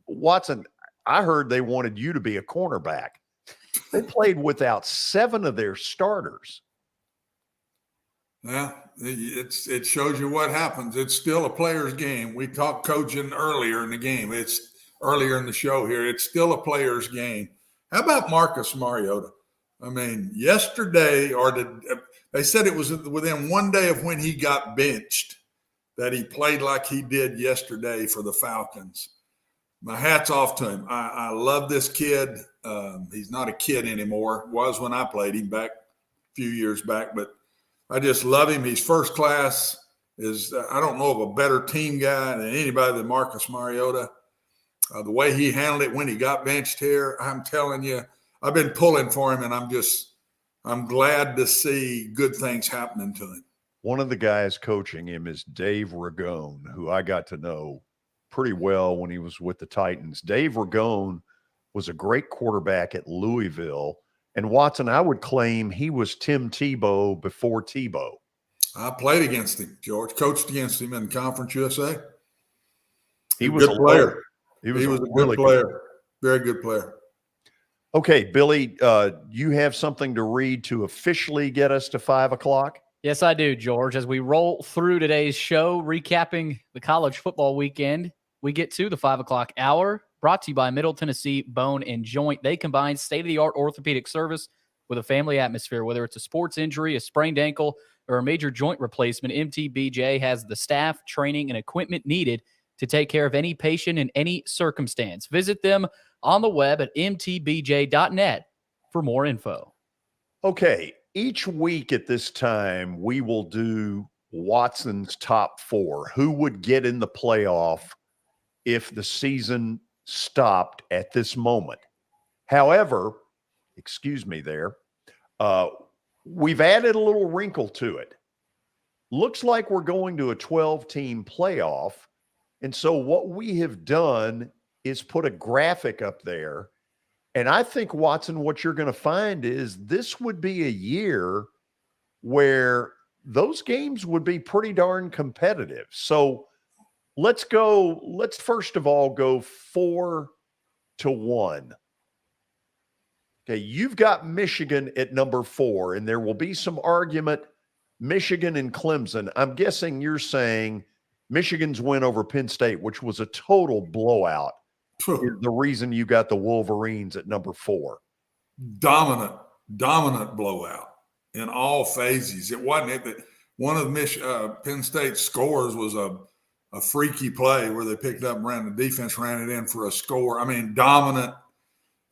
Watson, I heard they wanted you to be a cornerback. They played without 7 of their starters. Yeah, it shows you what happens. It's still a player's game. We talked coaching earlier in the game. It's earlier in the show here. It's still a player's game. How about Marcus Mariota? I mean, yesterday, they said it was within one day of when he got benched that he played like he did yesterday for the Falcons. My hat's off to him. I love this kid. He's not a kid anymore. Was when I played him back a few years back, but I just love him. He's first class. I don't know of a better team guy than anybody than Marcus Mariota. The way he handled it when he got benched here, I'm telling you, I've been pulling for him, and I'm glad to see good things happening to him. One of the guys coaching him is Dave Ragone, who I got to know pretty well when he was with the Titans. Dave Ragone was a great quarterback at Louisville. And Watson, I would claim he was Tim Tebow before Tebow. I played against him, George. Coached against him in Conference USA. He was a good player. He was a really good player. Very good player. Okay, Billy, you have something to read to officially get us to 5 o'clock? Yes, I do, George. As we roll through today's show, recapping the college football weekend, we get to the 5 o'clock hour, brought to you by Middle Tennessee Bone and Joint. They combine state-of-the-art orthopedic service with a family atmosphere. Whether it's a sports injury, a sprained ankle, or a major joint replacement, MTBJ has the staff, training, and equipment needed to take care of any patient in any circumstance. Visit them on the web at mtbj.net for more info. Okay, each week at this time, we will do Watson's top 4. Who would get in the playoff if the season stopped at this moment? However, excuse me there, we've added a little wrinkle to it. Looks like we're going to a 12-team playoff. And so what we have done is put a graphic up there. And I think, Watson, what you're going to find is this would be a year where those games would be pretty darn competitive. So let's first of all go 4-1. Okay, you've got Michigan at number 4, and there will be some argument, Michigan and Clemson. I'm guessing you're saying Michigan's win over Penn State, which was a total blowout, is the reason you got the Wolverines at number 4. Dominant blowout in all phases. It wasn't it. One of Penn State's scores was a freaky play where they picked up and the defense ran it in for a score. I mean, dominant.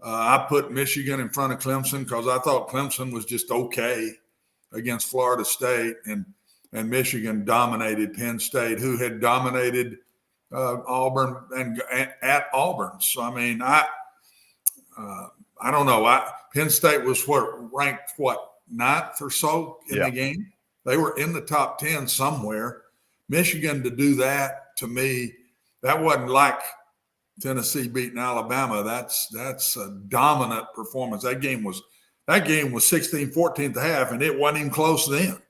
I put Michigan in front of Clemson because I thought Clemson was just okay against Florida State, and Michigan dominated Penn State, who had dominated Auburn and at Auburn. So, I mean, I don't know. Penn State was ranked 9th or so in the game. They were in the top 10 somewhere. Michigan to do that, to me, that wasn't like Tennessee beating Alabama. That's a dominant performance. That game was 16-14 at the half, and it wasn't even close then.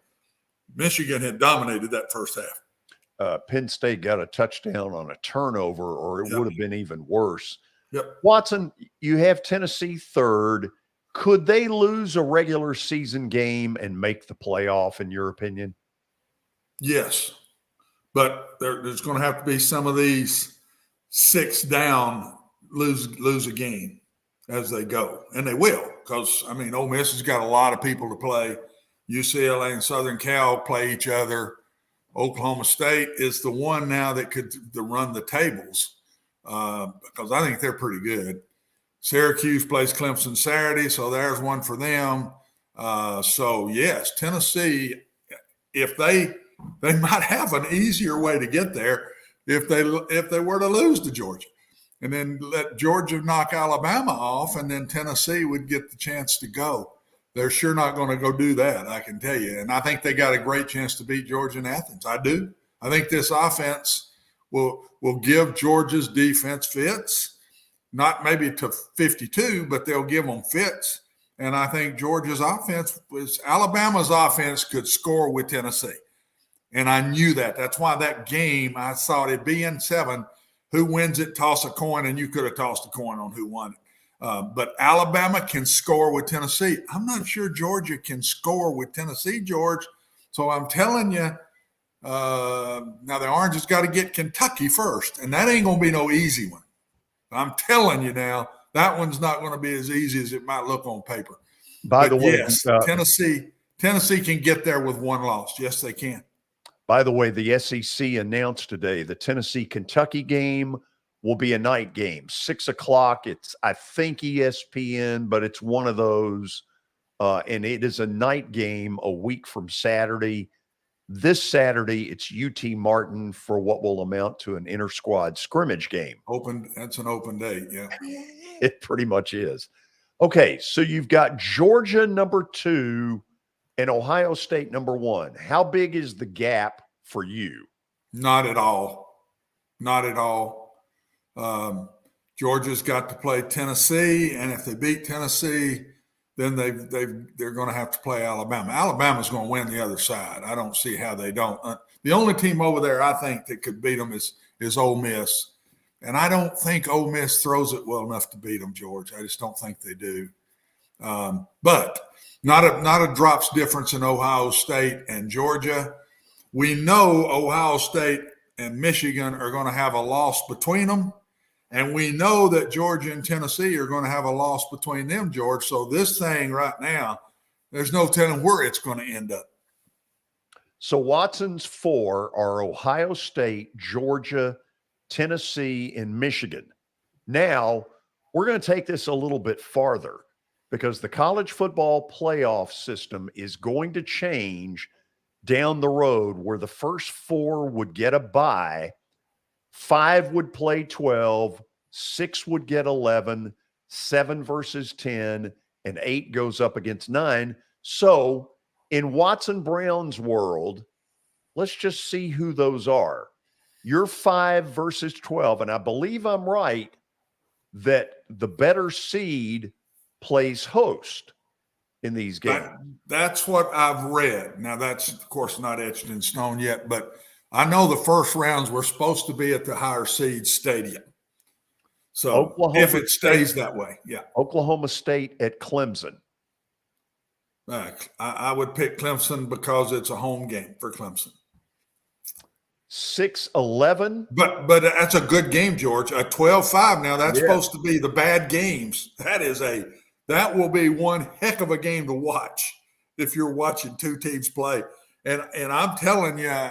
Michigan had dominated that first half. Penn State got a touchdown on a turnover, or it would have been even worse. Yep. Watson, you have Tennessee 3rd. Could they lose a regular season game and make the playoff, in your opinion? Yes. But there's going to have to be some of these 6 down lose a game as they go, and they will, because I mean Ole Miss has got a lot of people to play. UCLA and Southern Cal play each other. Oklahoma State is the one now that could run the tables because I think they're pretty good. Syracuse plays Clemson Saturday, so there's one for them. So yes, Tennessee, if they might have an easier way to get there if they were to lose to Georgia, and then let Georgia knock Alabama off, and then Tennessee would get the chance to go. They're sure not going to go do that, I can tell you. And I think they got a great chance to beat Georgia and Athens. I do. I think this offense will give Georgia's defense fits, not maybe to 52, but they'll give them fits. And I think Georgia's offense Alabama's offense could score with Tennessee. And I knew that. That's why that game, I thought it being 7, who wins it, toss a coin, and you could have tossed a coin on who won it. But Alabama can score with Tennessee. I'm not sure Georgia can score with Tennessee, George. So I'm telling you, now the Orange has got to get Kentucky first, and that ain't going to be no easy one. I'm telling you now, that one's not going to be as easy as it might look on paper. By the way, yes, Tennessee can get there with 1 loss. Yes, they can. By the way, the SEC announced today the Tennessee-Kentucky game will be a night game, 6 o'clock. It's, I think, ESPN, but it's one of those, and it is a night game a week from Saturday. This Saturday, it's UT Martin for what will amount to an inter-squad scrimmage game. That's an open date, yeah. It pretty much is. Okay, so you've got Georgia number 2 and Ohio State number 1. How big is the gap for you? Not at all. Not at all. Georgia's got to play Tennessee, and if they beat Tennessee, then they're going to have to play Alabama. Alabama's going to win the other side. I don't see how they don't. The only team over there I think that could beat them is Ole Miss, and I don't think Ole Miss throws it well enough to beat them, George. I just don't think they do. But not a drops difference in Ohio State and Georgia. We know Ohio State and Michigan are going to have a loss between them. And we know that Georgia and Tennessee are going to have a loss between them, George. So this thing right now, there's no telling where it's going to end up. So Watson's 4 are Ohio State, Georgia, Tennessee, and Michigan. Now, we're going to take this a little bit farther because the college football playoff system is going to change down the road where the first 4 would get a bye. 5 would play 12, 6 would get 11, 7 versus 10, and 8 goes up against 9. So in Watson Brown's world, let's just see who those are. You're 5 versus 12, and I believe I'm right that the better seed plays host in these games. That's what I've read. Now, that's, of course, not etched in stone yet, but I know the first rounds were supposed to be at the higher seed stadium. So if it stays that way, yeah. Oklahoma State at Clemson. I would pick Clemson because it's a home game for Clemson. 6-11. But that's a good game, George. A 12-5 now, that's supposed to be the bad games. That will be one heck of a game to watch if you're watching 2 teams play. And I'm telling you,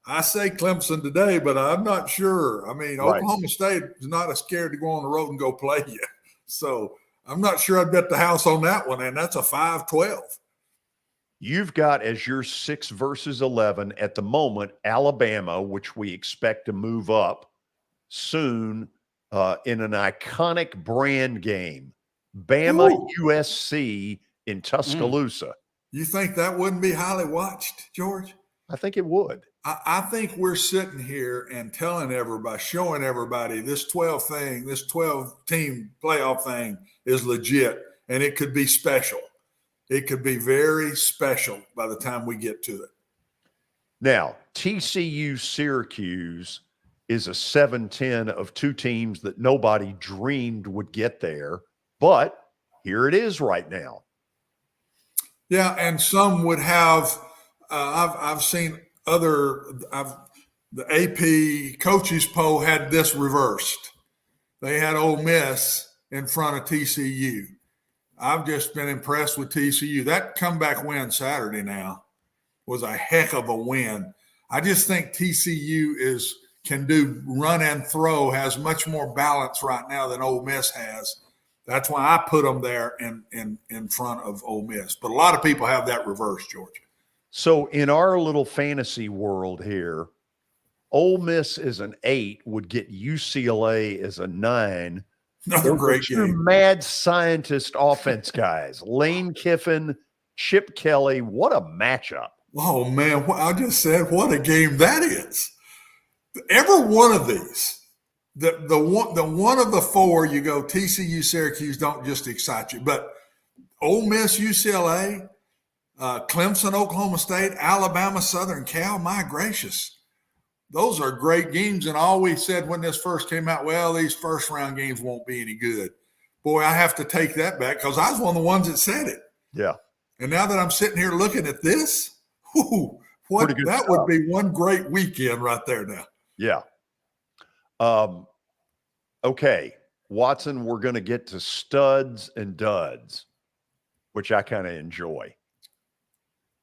I say Clemson today, but I'm not sure. I mean, Oklahoma State is not as scared to go on the road and go play you. So I'm not sure I'd bet the house on that one, and that's a 5-12. You've got as your 6 versus 11 at the moment, Alabama, which we expect to move up soon in an iconic brand game. Bama USC in Tuscaloosa. You think that wouldn't be highly watched, George? I think it would. I think we're sitting here and telling everybody, showing everybody this 12-team playoff thing is legit, and it could be special. It could be very special by the time we get to it. Now, TCU Syracuse is a 7-10 of 2 teams that nobody dreamed would get there, but here it is right now. Yeah, and some would have I've seen the AP coaches poll had this reversed. They had Ole Miss in front of TCU. I've just been impressed with TCU. That comeback win Saturday now was a heck of a win. I just think TCU can do run and throw, has much more balance right now than Ole Miss has. That's why I put them there in front of Ole Miss. But a lot of people have that reversed, George. So in our little fantasy world here, Ole Miss is an 8, would get UCLA as a 9. Another great game. Mad scientist offense guys, Lane Kiffin, Chip Kelly. What a matchup. Oh, man. I just said what a game that is. Every one of these, the one of the 4, you go TCU, Syracuse don't just excite you. But Ole Miss, UCLA, Clemson, Oklahoma State, Alabama, Southern Cal, my gracious. Those are great games, and I always said when this first came out, well, these first-round games won't be any good. Boy, I have to take that back because I was one of the ones that said it. Yeah. And now that I'm sitting here looking at this, that would be one great weekend right there now. Yeah. Okay, Watson, we're going to get to studs and duds, which I kind of enjoy.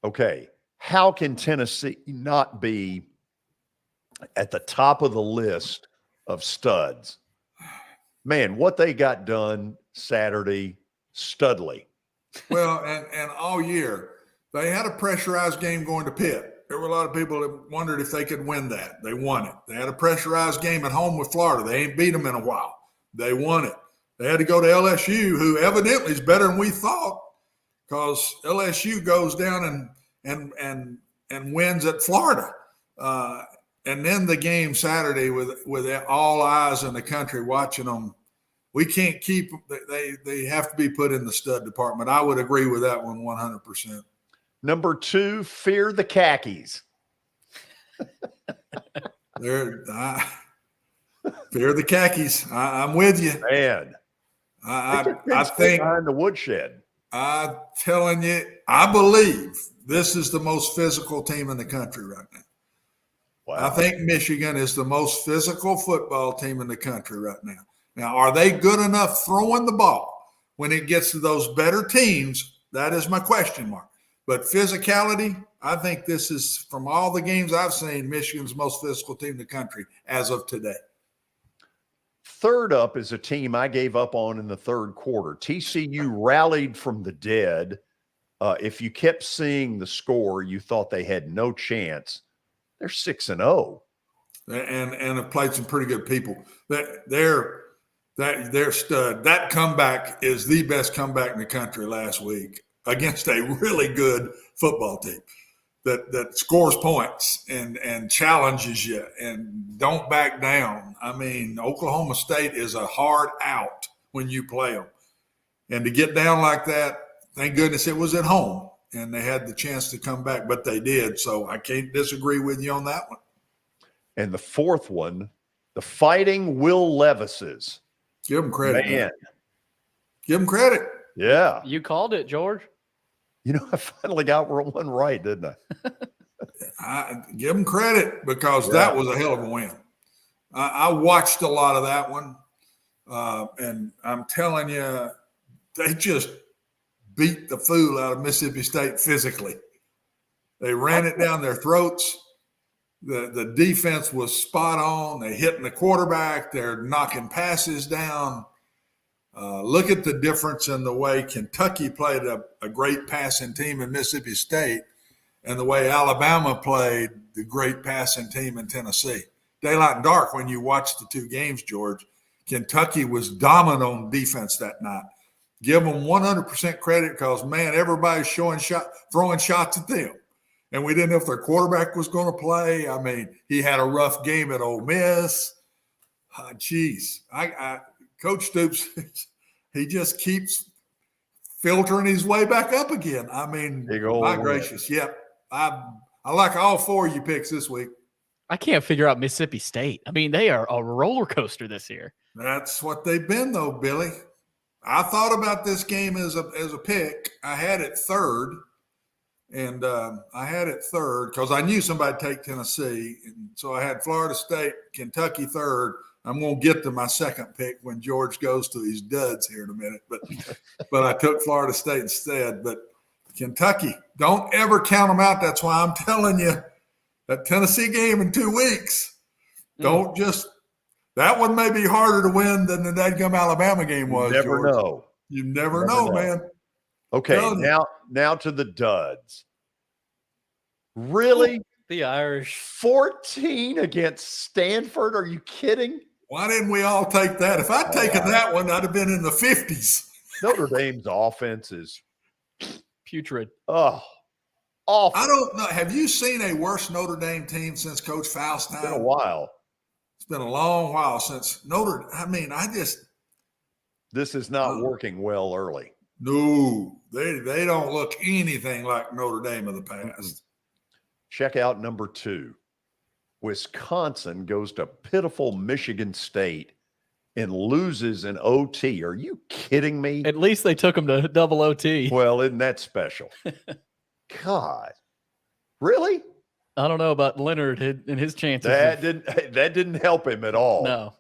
Okay, how can Tennessee not be at the top of the list of studs? Man, what they got done Saturday, studly. Well, and all year, they had a pressurized game going to Pitt. There were a lot of people that wondered if they could win that. They won it. They had a pressurized game at home with Florida. They ain't beat them in a while. They won it. They had to go to LSU, who evidently is better than we thought, because LSU goes down and wins at Florida. And then the game Saturday with all eyes in the country watching them, we can't keep – they have to be put in the stud department. I would agree with that one 100%. Number 2, fear the khakis. Fear the khakis. I'm with you. Man. I think behind the woodshed. I'm telling you, I believe this is the most physical team in the country right now. Wow. I think Michigan is the most physical football team in the country right now. Now, are they good enough throwing the ball when it gets to those better teams? That is my question mark. But physicality, I think this is, from all the games I've seen, Michigan's most physical team in the country as of today. Third up is a team I gave up on in the third quarter. TCU rallied from the dead. If you kept seeing the score, you thought they had no chance. They're 6-0. And have played some pretty good people. They're stud. That comeback is the best comeback in the country last week against a really good football team that scores points and challenges you and don't back down. I mean, Oklahoma State is a hard out when you play them. And to get down like that, thank goodness it was at home and they had the chance to come back, but they did. So I can't disagree with you on that one. And the fourth one, the Fighting Will Levises. Give them credit. Man. Give them credit. Yeah. You called it, George. You know, I finally got one right, didn't I? I give them credit because that was a hell of a win. I watched a lot of that one, and I'm telling you, they just beat the fool out of Mississippi State physically. They ran it down their throats. The defense was spot on. They're hitting the quarterback. They're knocking passes down. Look at the difference in the way Kentucky played a great passing team in Mississippi State and the way Alabama played the great passing team in Tennessee. Daylight and dark, when you watch the two games, George, Kentucky was dominant on defense that night. Give them 100% credit because, man, everybody's throwing shots at them. And we didn't know if their quarterback was going to play. I mean, he had a rough game at Ole Miss. Coach Stoops, he just keeps filtering his way back up again. I mean, my gracious. Yep. I like all four of you picks this week. I can't figure out Mississippi State. I mean, they are a roller coaster this year. That's what they've been, though, Billy. I thought about this game as a pick. I had it third. And I had it third because I knew somebody would take Tennessee. And so I had Florida State, Kentucky third. I'm going to get to my second pick when George goes to these duds here in a minute. But I took Florida State instead. But Kentucky, don't ever count them out. That's why I'm telling you that Tennessee game in 2 weeks. Don't just – that one may be harder to win than the dadgum Alabama game was, You never George. know. You never know, man. Okay, now to the duds. Really? The Irish. 14 against Stanford? Are you kidding? Why didn't we all take that? If I'd taken that one, I'd have been in the 50s. Notre Dame's offense is putrid. Oh, awful. I don't know. Have you seen a worse Notre Dame team since Coach Faust's time? It's been a while. It's been a long while since This is not working well early. No, they don't look anything like Notre Dame of the past. Check out number 2. Wisconsin goes to pitiful Michigan State and loses in OT. Are you kidding me? At least they took them to double OT. Well, isn't that special? God. Really? I don't know about Leonard and his chances. That didn't help him at all. No.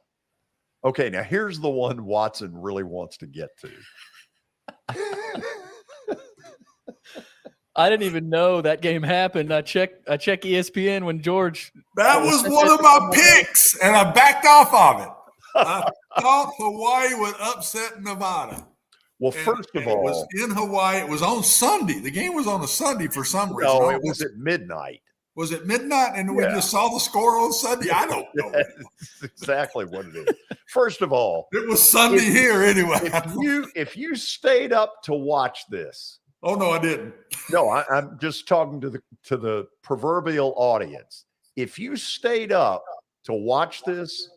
Okay, now here's the one Watson really wants to get to. I didn't even know that game happened. I checked ESPN when George. That was one of my picks, and I backed off of it. I thought Hawaii would upset Nevada. Well, first of all, it was in Hawaii. It was on Sunday. The game was on a Sunday for some reason. No, it was at midnight. Was it midnight? And we just saw the score on Sunday? I don't know. That's exactly what it is. First of all, it was Sunday here anyway. If you stayed up to watch this. Oh, no, I didn't. No, I'm just talking to the proverbial audience. If you stayed up to watch this,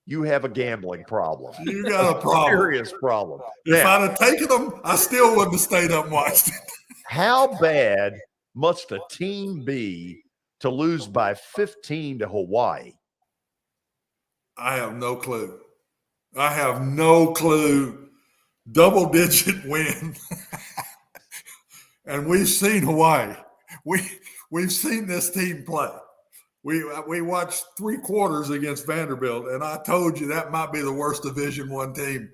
you have a gambling problem. You got a problem. Serious problem. If I'd have taken them, I still wouldn't have stayed up and watched it. How bad must a team be to lose by 15 to Hawaii? I have no clue. Double-digit win. And we've seen Hawaii. We've seen this team play. We watched 3 quarters against Vanderbilt, and I told you that might be the worst Division I team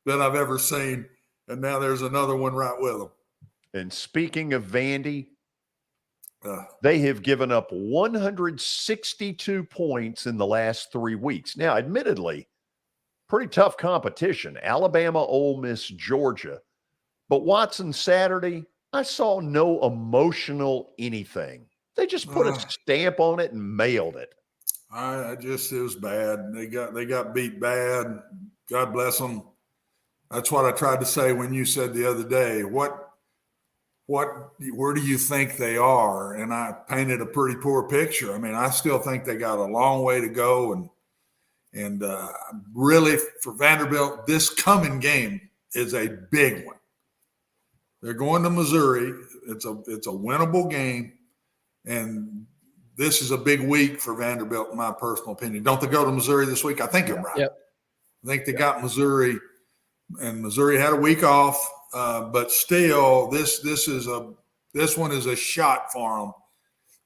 that I've ever seen. And now there's another one right with them. And speaking of Vandy, they have given up 162 points in the last 3 weeks. Now, admittedly, pretty tough competition. Alabama, Ole Miss, Georgia. But Watson, Saturday, I saw no emotional anything. They just put a stamp on it and mailed it. It was bad. They got beat bad. God bless them. That's what I tried to say when you said the other day, where do you think they are? And I painted a pretty poor picture. I mean, I still think they got a long way to go. And really for Vanderbilt, this coming game is a big one. They're going to Missouri. It's a winnable game. And this is a big week for Vanderbilt, in my personal opinion. Don't they go to Missouri this week? I think I'm right. Yep. I think they got Missouri, and Missouri had a week off. But still, this one is a shot for them,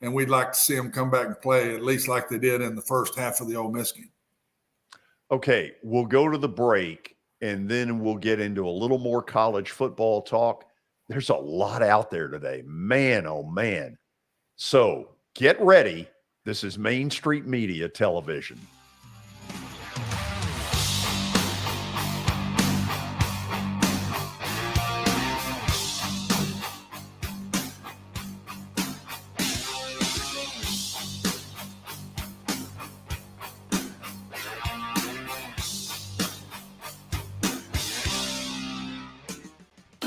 and we'd like to see them come back and play at least like they did in the first half of the Ole Miss game. Okay, we'll go to the break, and then we'll get into a little more college football talk. There's a lot out there today, man, oh man. So get ready. This is Main Street Media Television.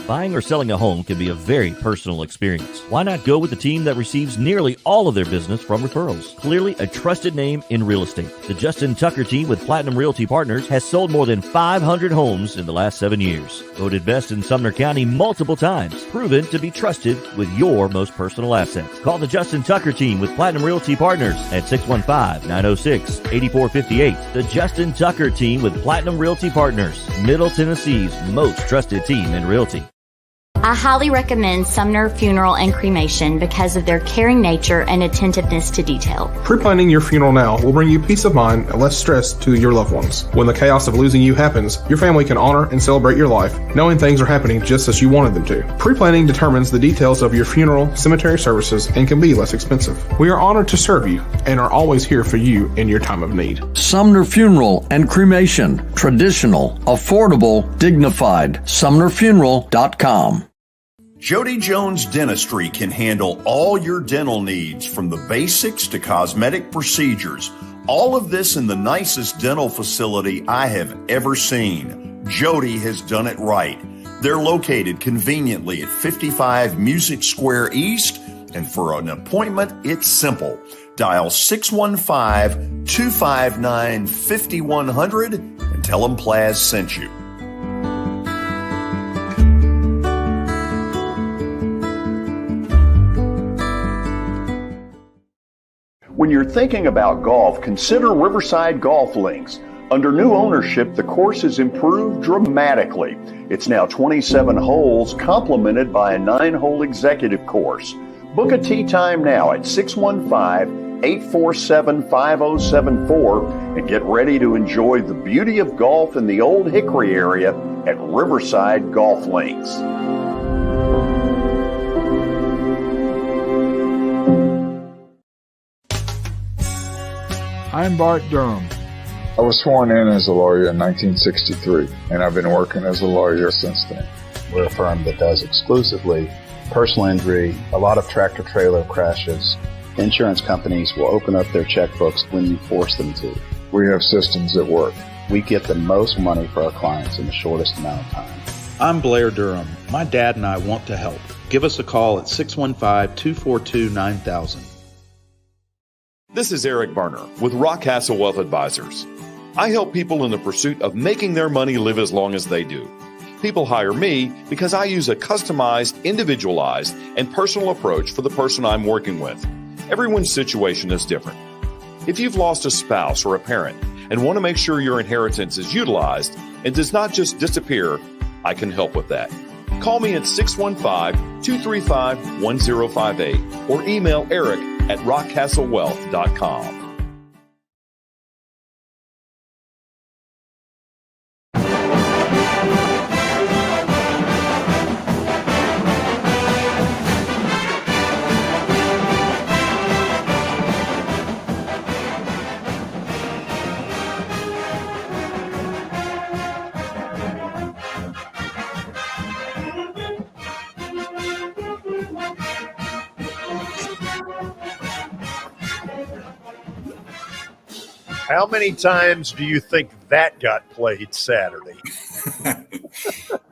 Buying or selling a home can be a very personal experience. Why not go with the team that receives nearly all of their business from referrals? Clearly a trusted name in real estate. The Justin Tucker team with Platinum Realty Partners has sold more than 500 homes in the last 7 years. Voted best in Sumner County multiple times. Proven to be trusted with your most personal assets. Call the Justin Tucker team with Platinum Realty Partners at 615-906-8458. The Justin Tucker team with Platinum Realty Partners, Middle Tennessee's most trusted team in realty. I highly recommend Sumner Funeral and Cremation because of their caring nature and attentiveness to detail. Pre-planning your funeral now will bring you peace of mind and less stress to your loved ones. When the chaos of losing you happens, your family can honor and celebrate your life, knowing things are happening just as you wanted them to. Pre-planning determines the details of your funeral, cemetery services, and can be less expensive. We are honored to serve you and are always here for you in your time of need. Sumner Funeral and Cremation. Traditional, affordable, dignified. SumnerFuneral.com. Jody Jones Dentistry can handle all your dental needs, from the basics to cosmetic procedures. All of this in the nicest dental facility I have ever seen. Jody has done it right. They're located conveniently at 55 Music Square East, and for an appointment, it's simple. Dial 615-259-5100 and tell them Plaz sent you. When you're thinking about golf, consider Riverside Golf Links. Under new ownership, the course has improved dramatically. It's now 27 holes, complemented by a 9-hole executive course. Book a tee time now at 615-847-5074 and get ready to enjoy the beauty of golf in the Old Hickory area at Riverside Golf Links. I'm Bart Durham. I was sworn in as a lawyer in 1963, and I've been working as a lawyer since then. We're a firm that does exclusively personal injury, a lot of tractor-trailer crashes. Insurance companies will open up their checkbooks when you force them to. We have systems that work. We get the most money for our clients in the shortest amount of time. I'm Blair Durham. My dad and I want to help. Give us a call at 615-242-9000. This is Eric Berner with Rockcastle Wealth Advisors. I help people in the pursuit of making their money live as long as they do. People hire me because I use a customized, individualized, and personal approach for the person I'm working with. Everyone's situation is different. If you've lost a spouse or a parent and want to make sure your inheritance is utilized and does not just disappear, I can help with that. Call me at 615-235-1058 or email Eric at rockcastlewealth.com. How many times do you think that got played Saturday?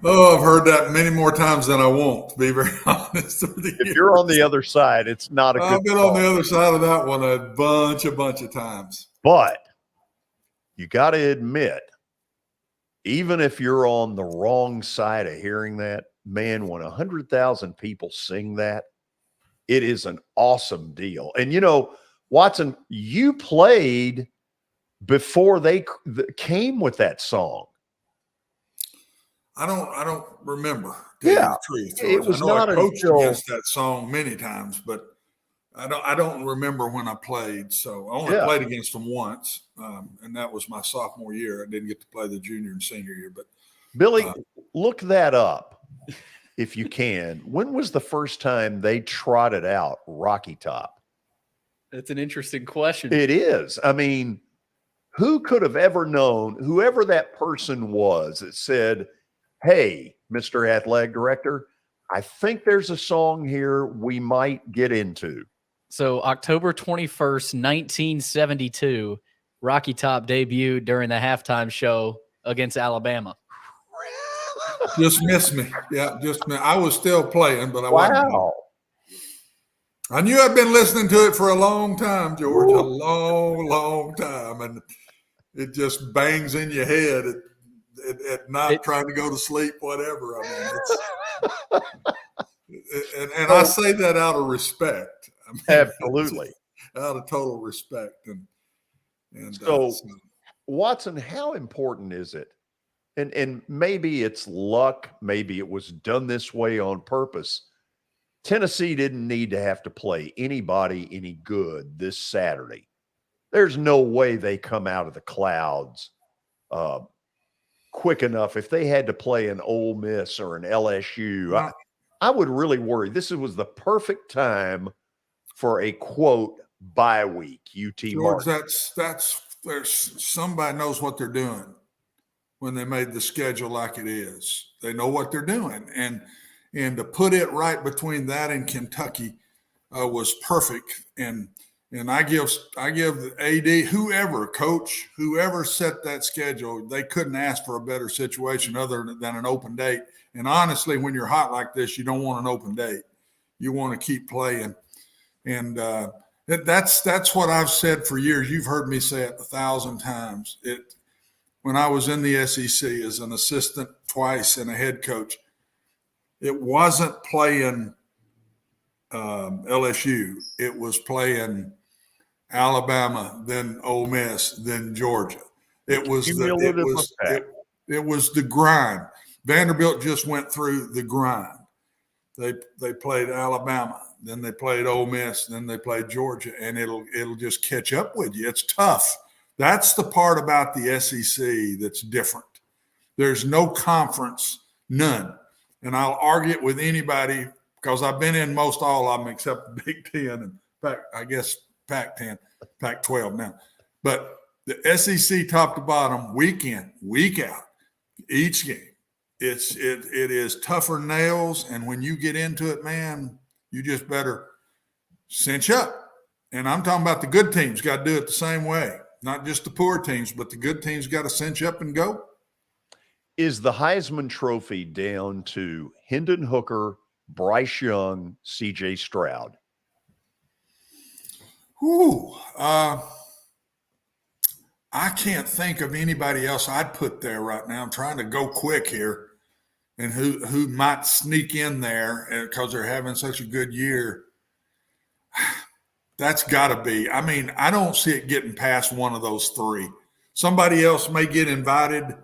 Oh, I've heard that many more times than I want, to be very honest with you. If you're on the other side, it's not a good I've been call. on the other side of that one a bunch of times. But you got to admit, even if you're on the wrong side of hearing that, man, when 100,000 people sing that, it is an awesome deal. And, you know, Watson, you played before they came with that song. I don't remember. Yeah, the truth. it was I know not I coached until against that song many times, but I don't remember when I played. So I only played against them once, and that was my sophomore year. I didn't get to play the junior and senior year. But Billy, look that up if you can. When was the first time they trotted out Rocky Top? That's an interesting question. It is. I mean, who could have ever known, whoever that person was that said, hey, Mr. Athletic Director, I think there's a song here we might get into. So October 21st, 1972, Rocky Top debuted during the halftime show against Alabama. Just missed me. Yeah, just missed. I was still playing, but I wasn't. I knew I'd been listening to it for a long time, George, a long time. And it just bangs in your head at night, trying to go to sleep, whatever. I mean, and I say that out of respect. I mean, absolutely. Out of total respect. And so, Watson, how important is it and maybe it's luck, maybe it was done this way on purpose. Tennessee didn't need to have to play anybody any good this Saturday. There's no way they come out of the clouds quick enough. If they had to play an Ole Miss or an LSU, I would really worry. This was the perfect time for a quote bye week. UT George, Martin. there's somebody knows what they're doing when they made the schedule like it is. They know what they're doing, and to put it right between that and Kentucky was perfect. And I give the AD, whoever, coach, whoever set that schedule, they couldn't ask for a better situation other than an open date. And honestly, when you're hot like this, you don't want an open date. You want to keep playing. And that's what I've said for years. You've heard me say it 1,000 times. When I was in the SEC as an assistant twice and a head coach, it wasn't playing LSU. It was playing Alabama, then Ole Miss, then Georgia. It was the grind. Vanderbilt just went through the grind. They played Alabama, then they played Ole Miss, then they played Georgia, and it'll just catch up with you. It's tough. That's the part about the SEC that's different. There's no conference, none. And I'll argue it with anybody because I've been in most all of them except the Big Ten and I guess Pac-10, Pac-12 now. But the SEC top to bottom, week in, week out, each game, it is tougher nails. And when you get into it, man, you just better cinch up. And I'm talking about the good teams got to do it the same way. Not just the poor teams, but the good teams got to cinch up and go. Is the Heisman Trophy down to Hendon Hooker, Bryce Young, C.J. Stroud? I can't think of anybody else I'd put there right now. I'm trying to go quick here, and who might sneak in there because they're having such a good year. That's got to be. I mean, I don't see it getting past one of those three. Somebody else may get invited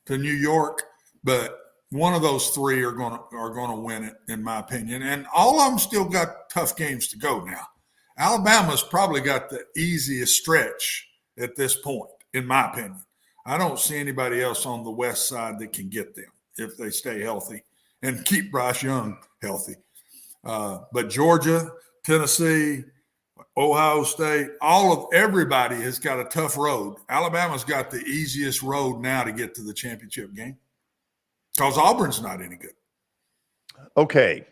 to New York, but one of those three are going to win it, in my opinion. And all of them still got tough games to go now. Alabama's probably got the easiest stretch at this point, in my opinion. I don't see anybody else on the west side that can get them if they stay healthy and keep Bryce Young healthy. But Georgia, Tennessee, Ohio State, everybody has got a tough road. Alabama's got the easiest road now to get to the championship game because Auburn's not any good. Okay.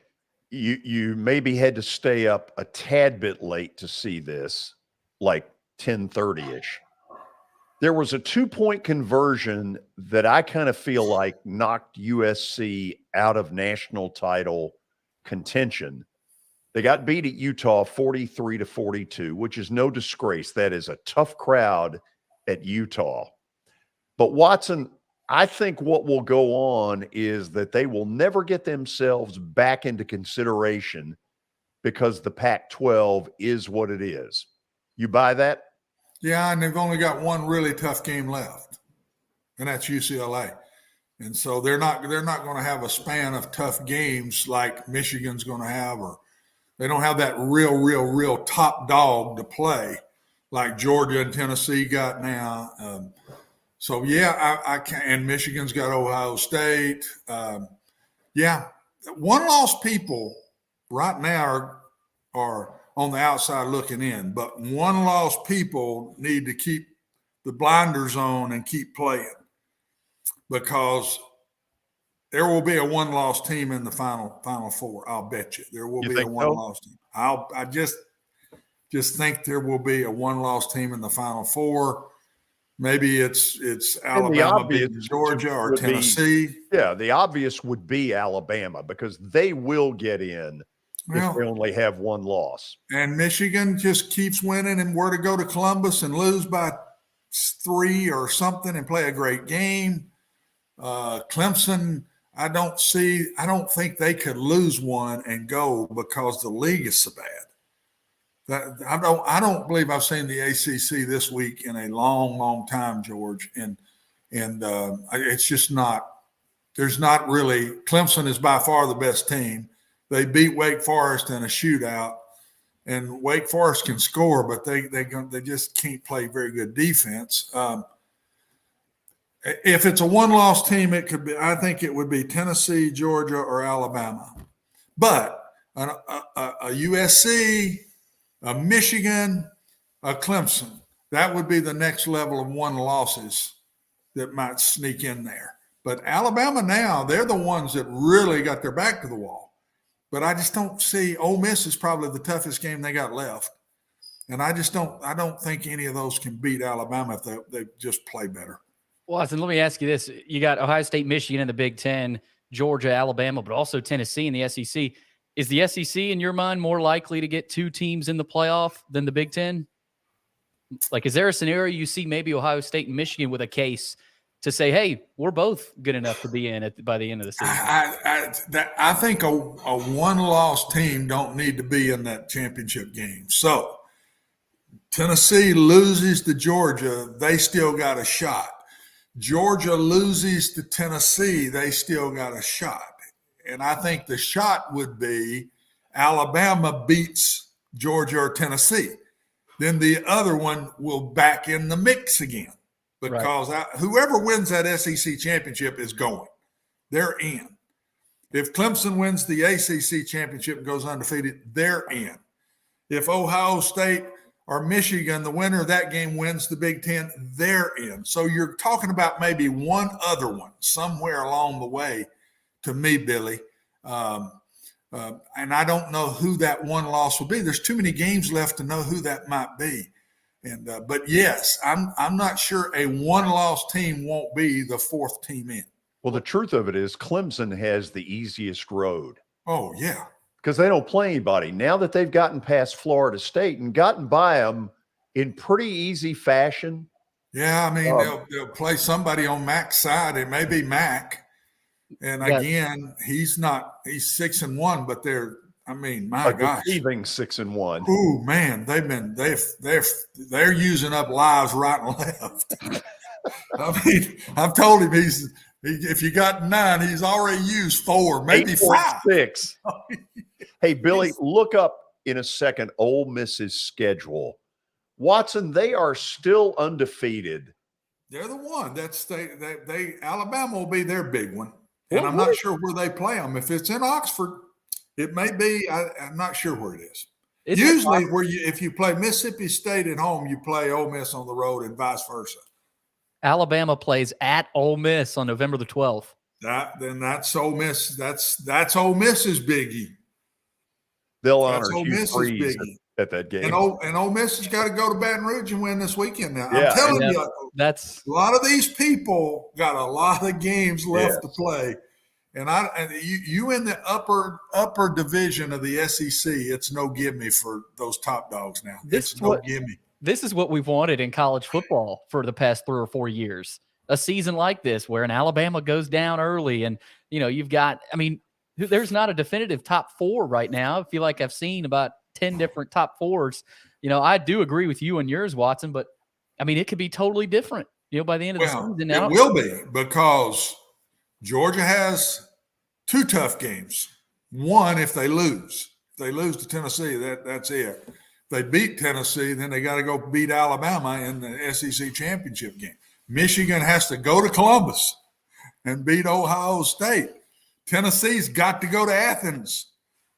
You maybe had to stay up a tad bit late to see this, like 10:30-ish. There was a 2-point conversion that I kind of feel like knocked USC out of national title contention. They got beat at Utah 43-42, which is no disgrace. That is a tough crowd at Utah. But Watson, I think what will go on is that they will never get themselves back into consideration because the Pac-12 is what it is. You buy that? Yeah, and they've only got one really tough game left, and that's UCLA. And so they're not going to have a span of tough games like Michigan's going to have, or they don't have that real top dog to play like Georgia and Tennessee got now. So, yeah, I can. And Michigan's got Ohio State. One-loss people right now are on the outside looking in, but one-loss people need to keep the blinders on and keep playing because there will be a one-loss team in the final four. I'll bet you there will be a one-loss team. I just think there will be a one-loss team in the final four. Maybe it's Alabama beating Georgia or Tennessee. The obvious would be Alabama because they will get in if they only have one loss. And Michigan just keeps winning and were to go to Columbus and lose by 3 or something and play a great game. Clemson, I don't think they could lose one and go because the league is so bad. I don't believe I've seen the ACC this week in a long time, George. And And it's just not. There's not really. Clemson is by far the best team. They beat Wake Forest in a shootout, and Wake Forest can score, but they just can't play very good defense. If it's a one-loss team, it could be. I think it would be Tennessee, Georgia, or Alabama. But a USC, a Michigan, a Clemson, that would be the next level of one losses that might sneak in there. But Alabama now, they're the ones that really got their back to the wall. But I just don't see. Ole Miss is probably the toughest game they got left. And I don't think any of those can beat Alabama if they just play better. Watson, let me ask you this. You got Ohio State, Michigan in the Big Ten, Georgia, Alabama, but also Tennessee in the SEC. Is the SEC, in your mind, more likely to get two teams in the playoff than the Big Ten? Like, is there a scenario you see maybe Ohio State and Michigan with a case to say, hey, we're both good enough to be in by the end of the season? I think a one-loss team don't need to be in that championship game. So Tennessee loses to Georgia, they still got a shot. Georgia loses to Tennessee, they still got a shot. And I think the shot would be Alabama beats Georgia or Tennessee. Then the other one will back in the mix again because whoever wins that SEC championship is going. They're in. If Clemson wins the ACC championship and goes undefeated, they're in. If Ohio State or Michigan, the winner of that game, wins the Big Ten, they're in. So you're talking about maybe one other one somewhere along the way to me, Billy. And I don't know who that one loss will be. There's too many games left to know who that might be. And but yes, I'm not sure a one-loss team won't be the fourth team in. Well, the truth of it is Clemson has the easiest road. Oh, yeah. Because they don't play anybody. Now that they've gotten past Florida State and gotten by them in pretty easy fashion. Yeah, I mean, they'll play somebody on Mac's side. It may be Mac. And again, he's 6-1, but my gosh. Receiving 6-1. Ooh, man, they're using up lives right and left. I mean, I've told him if you got 9, he's already used 4, maybe 5. 6. Hey, Billy, look up in a second Ole Miss's schedule. Watson, they are still undefeated. They're the one. Alabama will be their big one. And I'm not sure where they play them. If it's in Oxford, it may be. I'm not sure where it is. Usually, if you play Mississippi State at home, you play Ole Miss on the road, and vice versa. Alabama plays at Ole Miss on November the 12th. That's Ole Miss. That's Ole Miss's biggie. They'll honor Hugh Freeze at that game. And Ole Miss has got to go to Baton Rouge and win this weekend now. I'm telling you, that's a lot of these people got a lot of games left to play. And you in the upper division of the SEC, it's no gimme for those top dogs now. It's no gimme. This is what we've wanted in college football for the past 3 or 4 years. A season like this where an Alabama goes down early and, you've got – there's not a definitive top 4 right now. I feel like I've seen about 10 different top 4s. I do agree with you and yours, Watson, but, it could be totally different, by the end of the season. Now. It will be because Georgia has 2 tough games. One, if they lose. If they lose to Tennessee, that's it. They beat Tennessee, then they got to go beat Alabama in the SEC championship game. Michigan has to go to Columbus and beat Ohio State. Tennessee's got to go to Athens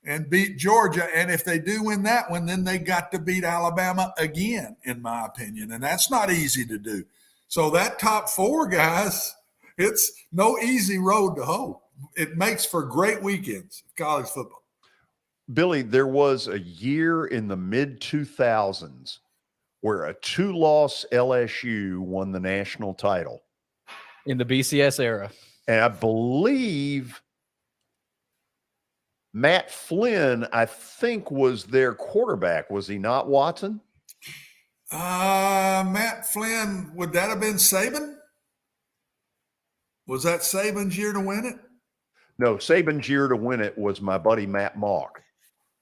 and beat Georgia. And if they do win that one, then they got to beat Alabama again, in my opinion. And that's not easy to do. So that top 4, guys, it's no easy road to hoe. It makes for great weekends of college football. Billy, there was a year in the mid-2000s where a 2-loss LSU won the national title. In the BCS era. And I believe Matt Flynn, was their quarterback. Was he not, Watson? Matt Flynn, would that have been Saban? Was that Saban's year to win it? No, Saban's year to win it was my buddy Matt Mock.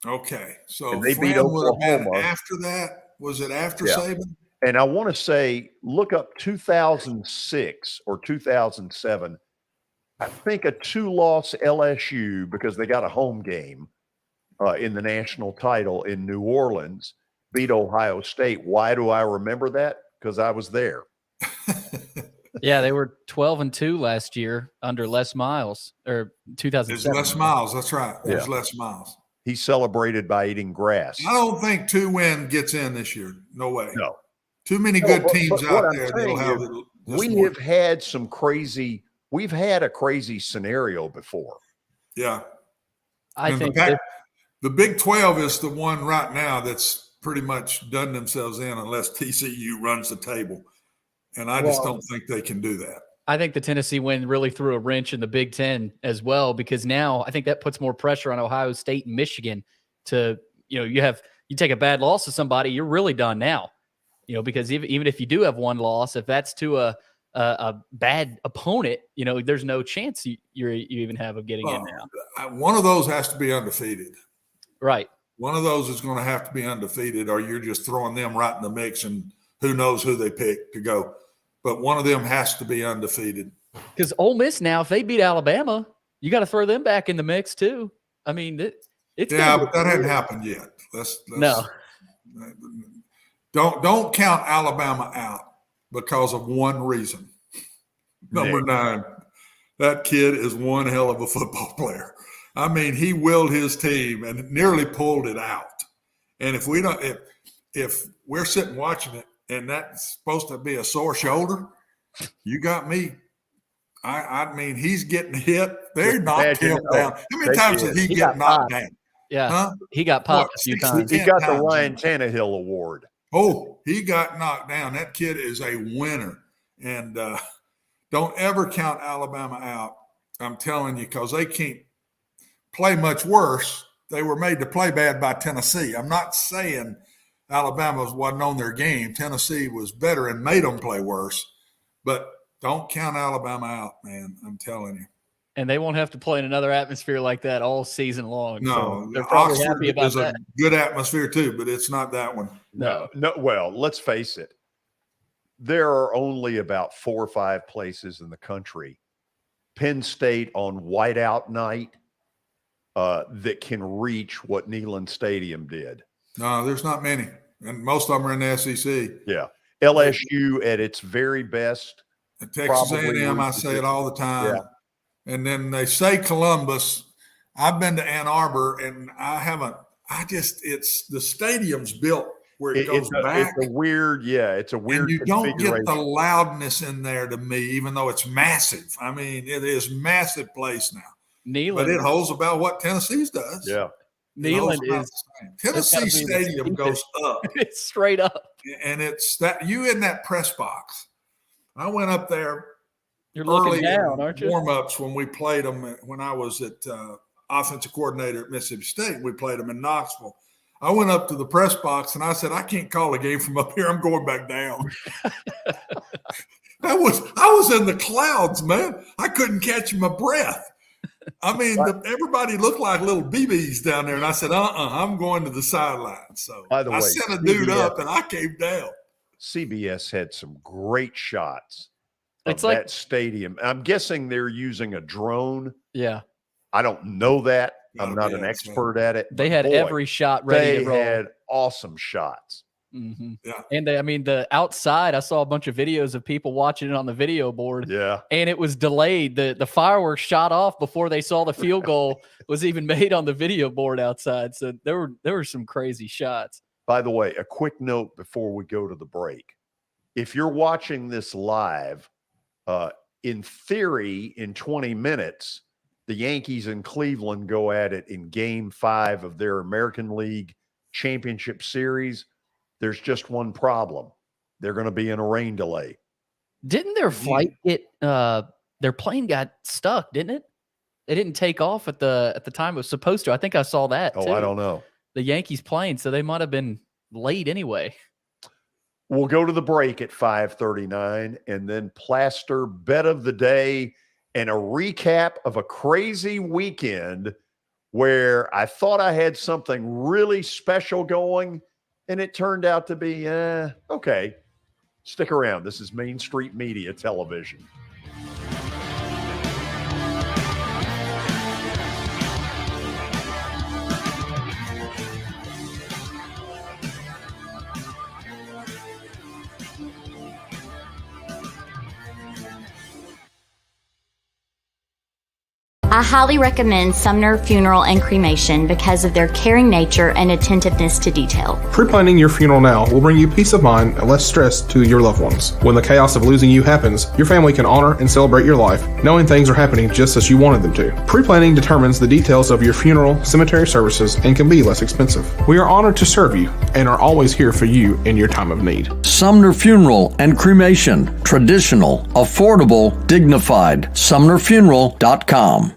Okay, so and they Flynn beat Oklahoma. Would have been after that. Was it after Saban? And I want to say, look up 2006 or 2007. I think a 2-loss LSU, because they got a home game in the national title in New Orleans, beat Ohio State. Why do I remember that? Because I was there. Yeah, they were 12-2 last year under Les Miles, or 2007. It's Les Miles. That's right. It was Yeah. Les Miles. He celebrated by eating grass. I don't think 2-win gets in this year. No way. No. Too many good but teams what out I'm there saying that'll have is it. we have had some crazy – we've had a crazy scenario before. Yeah. I think the Big 12 is the one right now that's pretty much done themselves in unless TCU runs the table. And I just don't think they can do that. I think the Tennessee win really threw a wrench in the Big Ten as well, because now I think that puts more pressure on Ohio State and Michigan to, you take a bad loss to somebody, you're really done now, because even if you do have one loss, if that's to a bad opponent, there's no chance you even have of getting in now. One of those has to be undefeated. Right. One of those is going to have to be undefeated, or you're just throwing them right in the mix, and who knows who they pick to go. But one of them has to be undefeated. Because Ole Miss now, if they beat Alabama, you got to throw them back in the mix too. I mean, it's but that hadn't happened yet. No. Don't count Alabama out because of one reason. Number 9, that kid is one hell of a football player. I mean, he willed his team and nearly pulled it out. And if we're sitting watching it, and that's supposed to be a sore shoulder, you got me. I mean, he's getting hit. They knocked him down. How many times did he get knocked down? Yeah, huh? He got popped a few times. He got the Ryan Tannehill Award. Oh, he got knocked down. That kid is a winner. And don't ever count Alabama out. I'm telling you, because they can't play much worse. They were made to play bad by Tennessee. I'm not saying Alabama wasn't on their game. Tennessee was better and made them play worse. But don't count Alabama out, man. I'm telling you. And they won't have to play in another atmosphere like that all season long. No, so they're probably Oxford happy about is that. a good atmosphere too, but it's not that one. No. Well, let's face it. There are only about 4 or 5 places in the country, Penn State on whiteout night, that can reach what Neyland Stadium did. No, there's not many, and most of them are in the SEC. Yeah, LSU at its very best. Texas A&M, I say it all the time. Yeah. And then they say Columbus. I've been to Ann Arbor, and it's the stadium's built where it goes back. It's a weird. And you don't get the loudness in there to me, even though it's massive. I mean, it is massive place now. Neyland, but it holds about what Tennessee's does. Yeah. Neyland is Tennessee Stadium goes up. It's straight up. And it's that you in that press box. I went up there. You're looking down, aren't you? Warm-ups when we played them when I was at offensive coordinator at Mississippi State. We played them in Knoxville. I went up to the press box and I said, I can't call a game from up here. I'm going back down. I was in the clouds, man. I couldn't catch my breath. I mean, everybody looked like little BBs down there. And I said, I'm going to the sideline. So By the way, I sent a dude up and I came down. CBS had some great shots of It's like that stadium. I'm guessing they're using a drone. Yeah. I don't know that. I'm not an expert at it. They had every shot ready to roll. They had awesome shots. Mm-hmm. Yeah. And the outside, I saw a bunch of videos of people watching it on the video board. Yeah. And it was delayed. The fireworks shot off before they saw the field goal was even made on the video board outside. So there were some crazy shots. By the way, a quick note before we go to the break. If you're watching this live, in theory, in 20 minutes, the Yankees and Cleveland go at it in Game 5 of their American League Championship Series. There's just one problem. They're going to be in a rain delay. Didn't their flight get their plane got stuck, didn't it? It didn't take off at the time it was supposed to. I think I saw that too. I don't know. The Yankees plane, so they might have been late anyway. We'll go to the break at 5:39 and then plaster bet of the day and a recap of a crazy weekend where I thought I had something really special going and it turned out to be okay. Stick around. This is Main Street Media Television. I highly recommend Sumner Funeral and Cremation because of their caring nature and attentiveness to detail. Pre-planning your funeral now will bring you peace of mind and less stress to your loved ones. When the chaos of losing you happens, your family can honor and celebrate your life, knowing things are happening just as you wanted them to. Pre-planning determines the details of your funeral, cemetery services, and can be less expensive. We are honored to serve you and are always here for you in your time of need. Sumner Funeral and Cremation. Traditional, affordable, dignified. SumnerFuneral.com.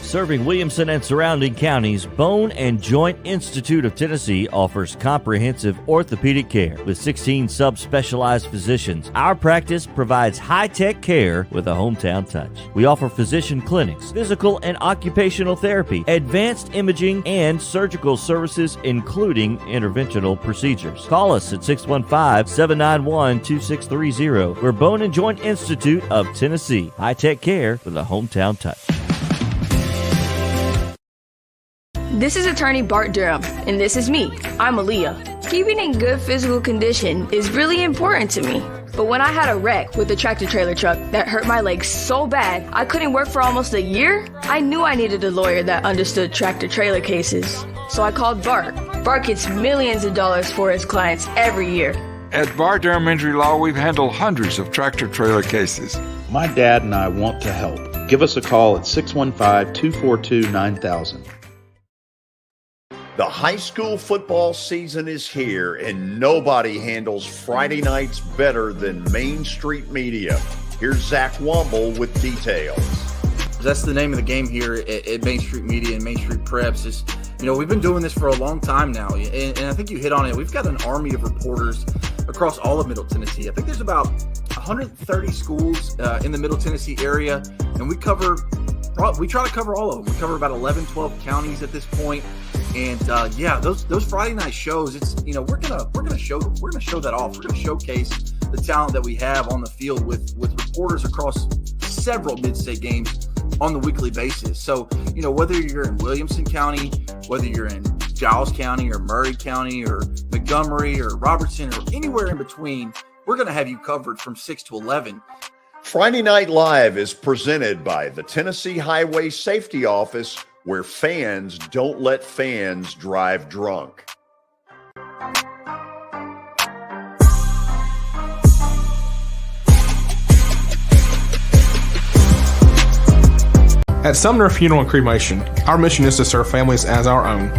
Serving Williamson and surrounding counties, Bone and Joint Institute of Tennessee offers comprehensive orthopedic care with 16 subspecialized physicians. Our practice provides high-tech care with a hometown touch. We offer physician clinics, physical and occupational therapy, advanced imaging, and surgical services, including interventional procedures. Call us at 615-791-2630. We're Bone and Joint Institute of Tennessee. High-tech care with a hometown touch. This is attorney Bart Durham, and this is me. I'm Aaliyah. Keeping in good physical condition is really important to me. But when I had a wreck with a tractor trailer truck that hurt my legs so bad I couldn't work for almost a year, I knew I needed a lawyer that understood tractor trailer cases. So I called Bart. Bart gets millions of dollars for his clients every year. At Bart Durham Injury Law, we've handled hundreds of tractor trailer cases. My dad and I want to help. Give us a call at 615-242-9000. The high school football season is here, and nobody handles Friday nights better than Main Street Media. Here's Zach Womble with details. That's the name of the game here at Main Street Media and Main Street Preps. Is, we've been doing this for a long time now, and I think you hit on it. We've got an army of reporters across all of Middle Tennessee. I think there's about 130 schools in the Middle Tennessee area, and we try to cover all of them. We cover about 11, 12 counties at this point. And those Friday night shows, it's we're gonna show that off. We're gonna showcase the talent that we have on the field with reporters across several mid-state games on the weekly basis. So whether you're in Williamson County, whether you're in Giles County or Murray County or Montgomery or Robertson or anywhere in between, we're gonna have you covered from 6 to 11. Friday Night Live is presented by the Tennessee Highway Safety Office, where fans don't let fans drive drunk. At Sumner Funeral and Cremation, our mission is to serve families as our own,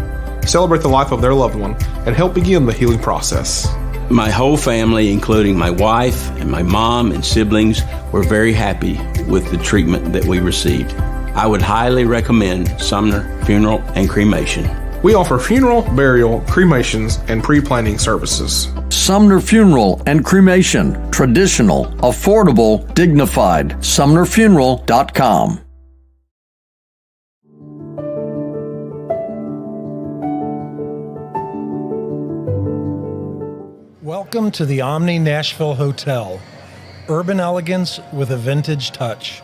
celebrate the life of their loved one, and help begin the healing process. My whole family, including my wife and my mom and siblings, were very happy with the treatment that we received. I would highly recommend Sumner Funeral and Cremation. We offer funeral, burial, cremations, and pre-planning services. Sumner Funeral and Cremation. Traditional, affordable, dignified. SumnerFuneral.com. Welcome to the Omni Nashville Hotel. Urban elegance with a vintage touch.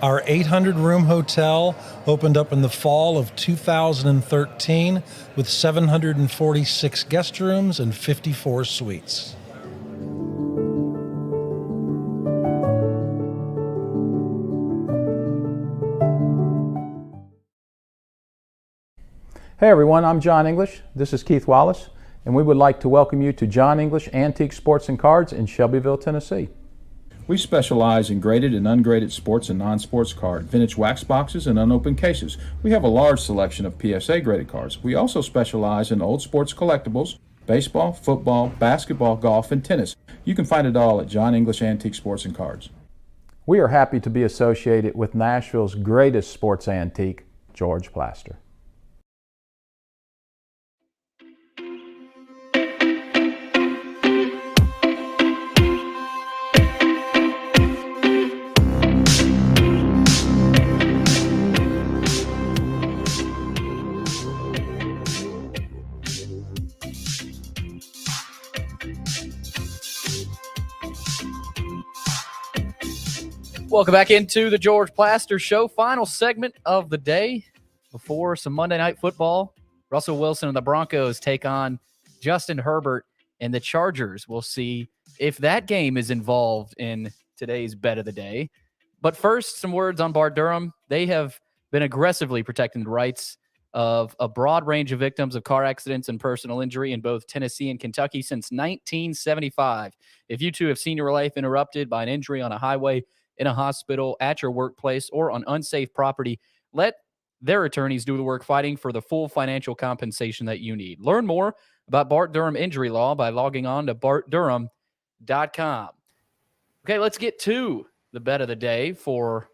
Our 800-room hotel opened up in the fall of 2013 with 746 guest rooms and 54 suites. Hey everyone, I'm John English. This is Keith Wallace, and we would like to welcome you to John English Antique Sports and Cards in Shelbyville, Tennessee. We specialize in graded and ungraded sports and non-sports cards, vintage wax boxes, and unopened cases. We have a large selection of PSA graded cards. We also specialize in old sports collectibles, baseball, football, basketball, golf, and tennis. You can find it all at John English Antique Sports and Cards. We are happy to be associated with Nashville's greatest sports antique, George Plaster. Welcome back into the George Plaster Show. Final segment of the day before some Monday Night Football. Russell Wilson and the Broncos take on Justin Herbert and the Chargers. We'll see if that game is involved in today's bet of the day. But first, some words on Bart Durham. They have been aggressively protecting the rights of a broad range of victims of car accidents and personal injury in both Tennessee and Kentucky since 1975. If you too have seen your life interrupted by an injury on a highway, in a hospital, at your workplace, or on unsafe property, let their attorneys do the work fighting for the full financial compensation that you need. Learn more about Bart Durham injury law by logging on to bartdurham.com. Okay, let's get to the bet of the day for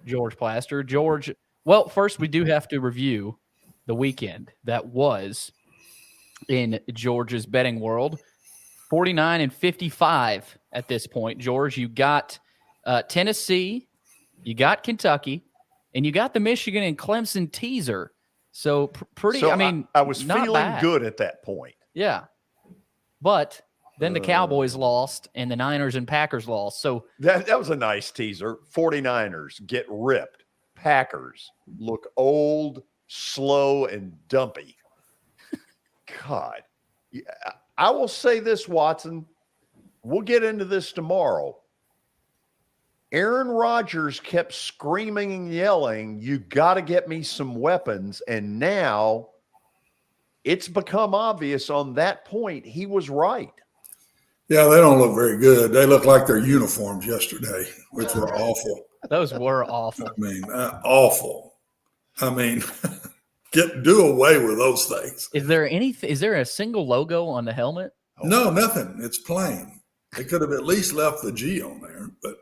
George Plaster. George, well, first we do have to review the weekend that was in George's betting world. 49-55 at this point. George, you got Tennessee, you got Kentucky, and you got the Michigan and Clemson teaser. So pretty, So I mean, I was not feeling bad. good at that point. Yeah. But then the Cowboys lost and the Niners and Packers lost. So That was a nice teaser. 49ers get ripped. Packers look old, slow, and dumpy. God. Yeah, I will say this, Watson. We'll get into this tomorrow. Aaron Rodgers kept screaming and yelling, "You got to get me some weapons." And now it's become obvious on that point he was right. Yeah, they don't look very good. They look like their uniforms yesterday, which were awful. Those were awful. I mean, awful. I mean, do away with those things. Is there a single logo on the helmet? No, nothing. It's plain. They could have at least left the G on there, but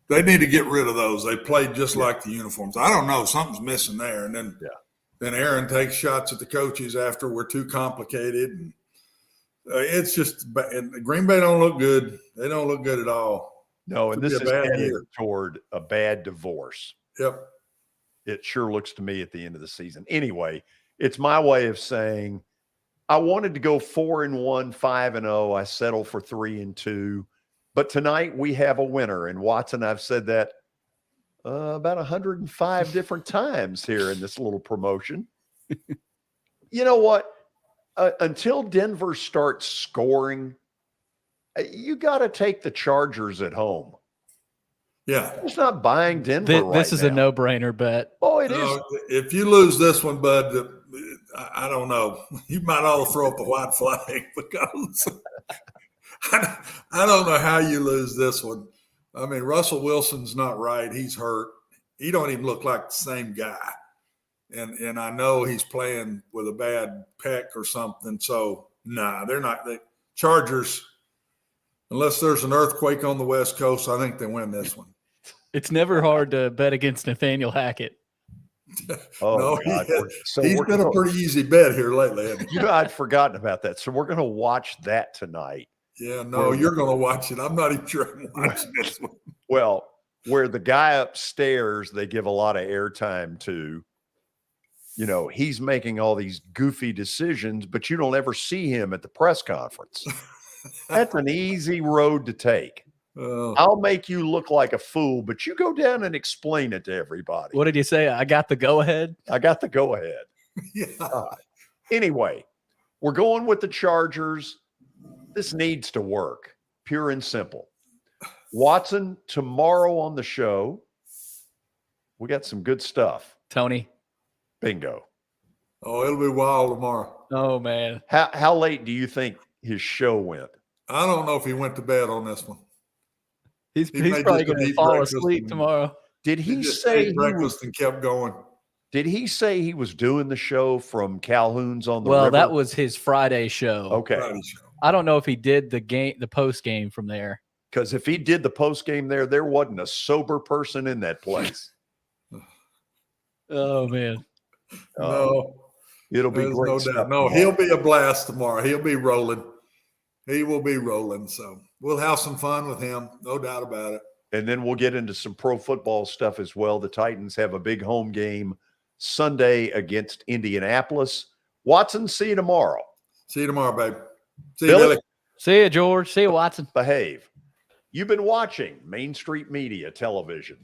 they need to get rid of those. They played just like the uniforms. I don't know. Something's missing there. And then Aaron takes shots at the coaches after we're too complicated. And it's just – and Green Bay don't look good. They don't look good at all. No, and this is bad headed year. toward a bad divorce. Yep. It sure looks to me at the end of the season. Anyway, it's my way of saying I wanted to go 4-1, 5-0. I settled for 3-2. But tonight we have a winner. And Watson, I've said that about 105 different times here in this little promotion. You know what? Until Denver starts scoring, you got to take the Chargers at home. Yeah. It's not buying Denver This is now. a no-brainer bet. Oh, it is. If you lose this one, Bud, I don't know. You might ought to throw up a white flag because I don't know how you lose this one. I mean, Russell Wilson's not right. He's hurt. He don't even look like the same guy. And I know he's playing with a bad pec or something. So, they're not. The Chargers, unless there's an earthquake on the West Coast, I think they win this one. It's never hard to bet against Nathaniel Hackett. Oh, No, God. he's been a pretty easy bet here lately. Hasn't he? You know, I'd forgotten about that. So we're going to watch that tonight. Yeah, no, you're going to watch it. I'm not even sure I'm watching this one. Well, where the guy upstairs, they give a lot of airtime to, you know, he's making all these goofy decisions, but you don't ever see him at the press conference. That's an easy road to take. I'll make you look like a fool, but you go down and explain it to everybody. What did you say? I got the go-ahead? I got the go-ahead. Yeah. Anyway, we're going with the Chargers. This needs to work, pure and simple. Watson, tomorrow on the show, we got some good stuff. Tony. Bingo. Oh, it'll be wild tomorrow. Oh, man. How late do you think his show went? I don't know if he went to bed on this one. He's may probably just going to eat fall breakfast asleep and- tomorrow. Did he just say ate breakfast and kept going? Did he say he was doing the show from Calhoun's on the Well, river? that was his Friday show. Okay. Friday show. I don't know if he did the post game from there. Because if he did the post game there wasn't a sober person in that place. Oh, man. No. It'll be There's great no stuff doubt. No, tomorrow. he'll be a blast tomorrow. He'll be rolling. He will be rolling. So we'll have some fun with him. No doubt about it. And then we'll get into some pro football stuff as well. The Titans have a big home game Sunday against Indianapolis. Watson, see you tomorrow. See you tomorrow, babe. See Billy? you, Billy. See you, George. See you, Watson. Behave. You've been watching Main Street Media Television.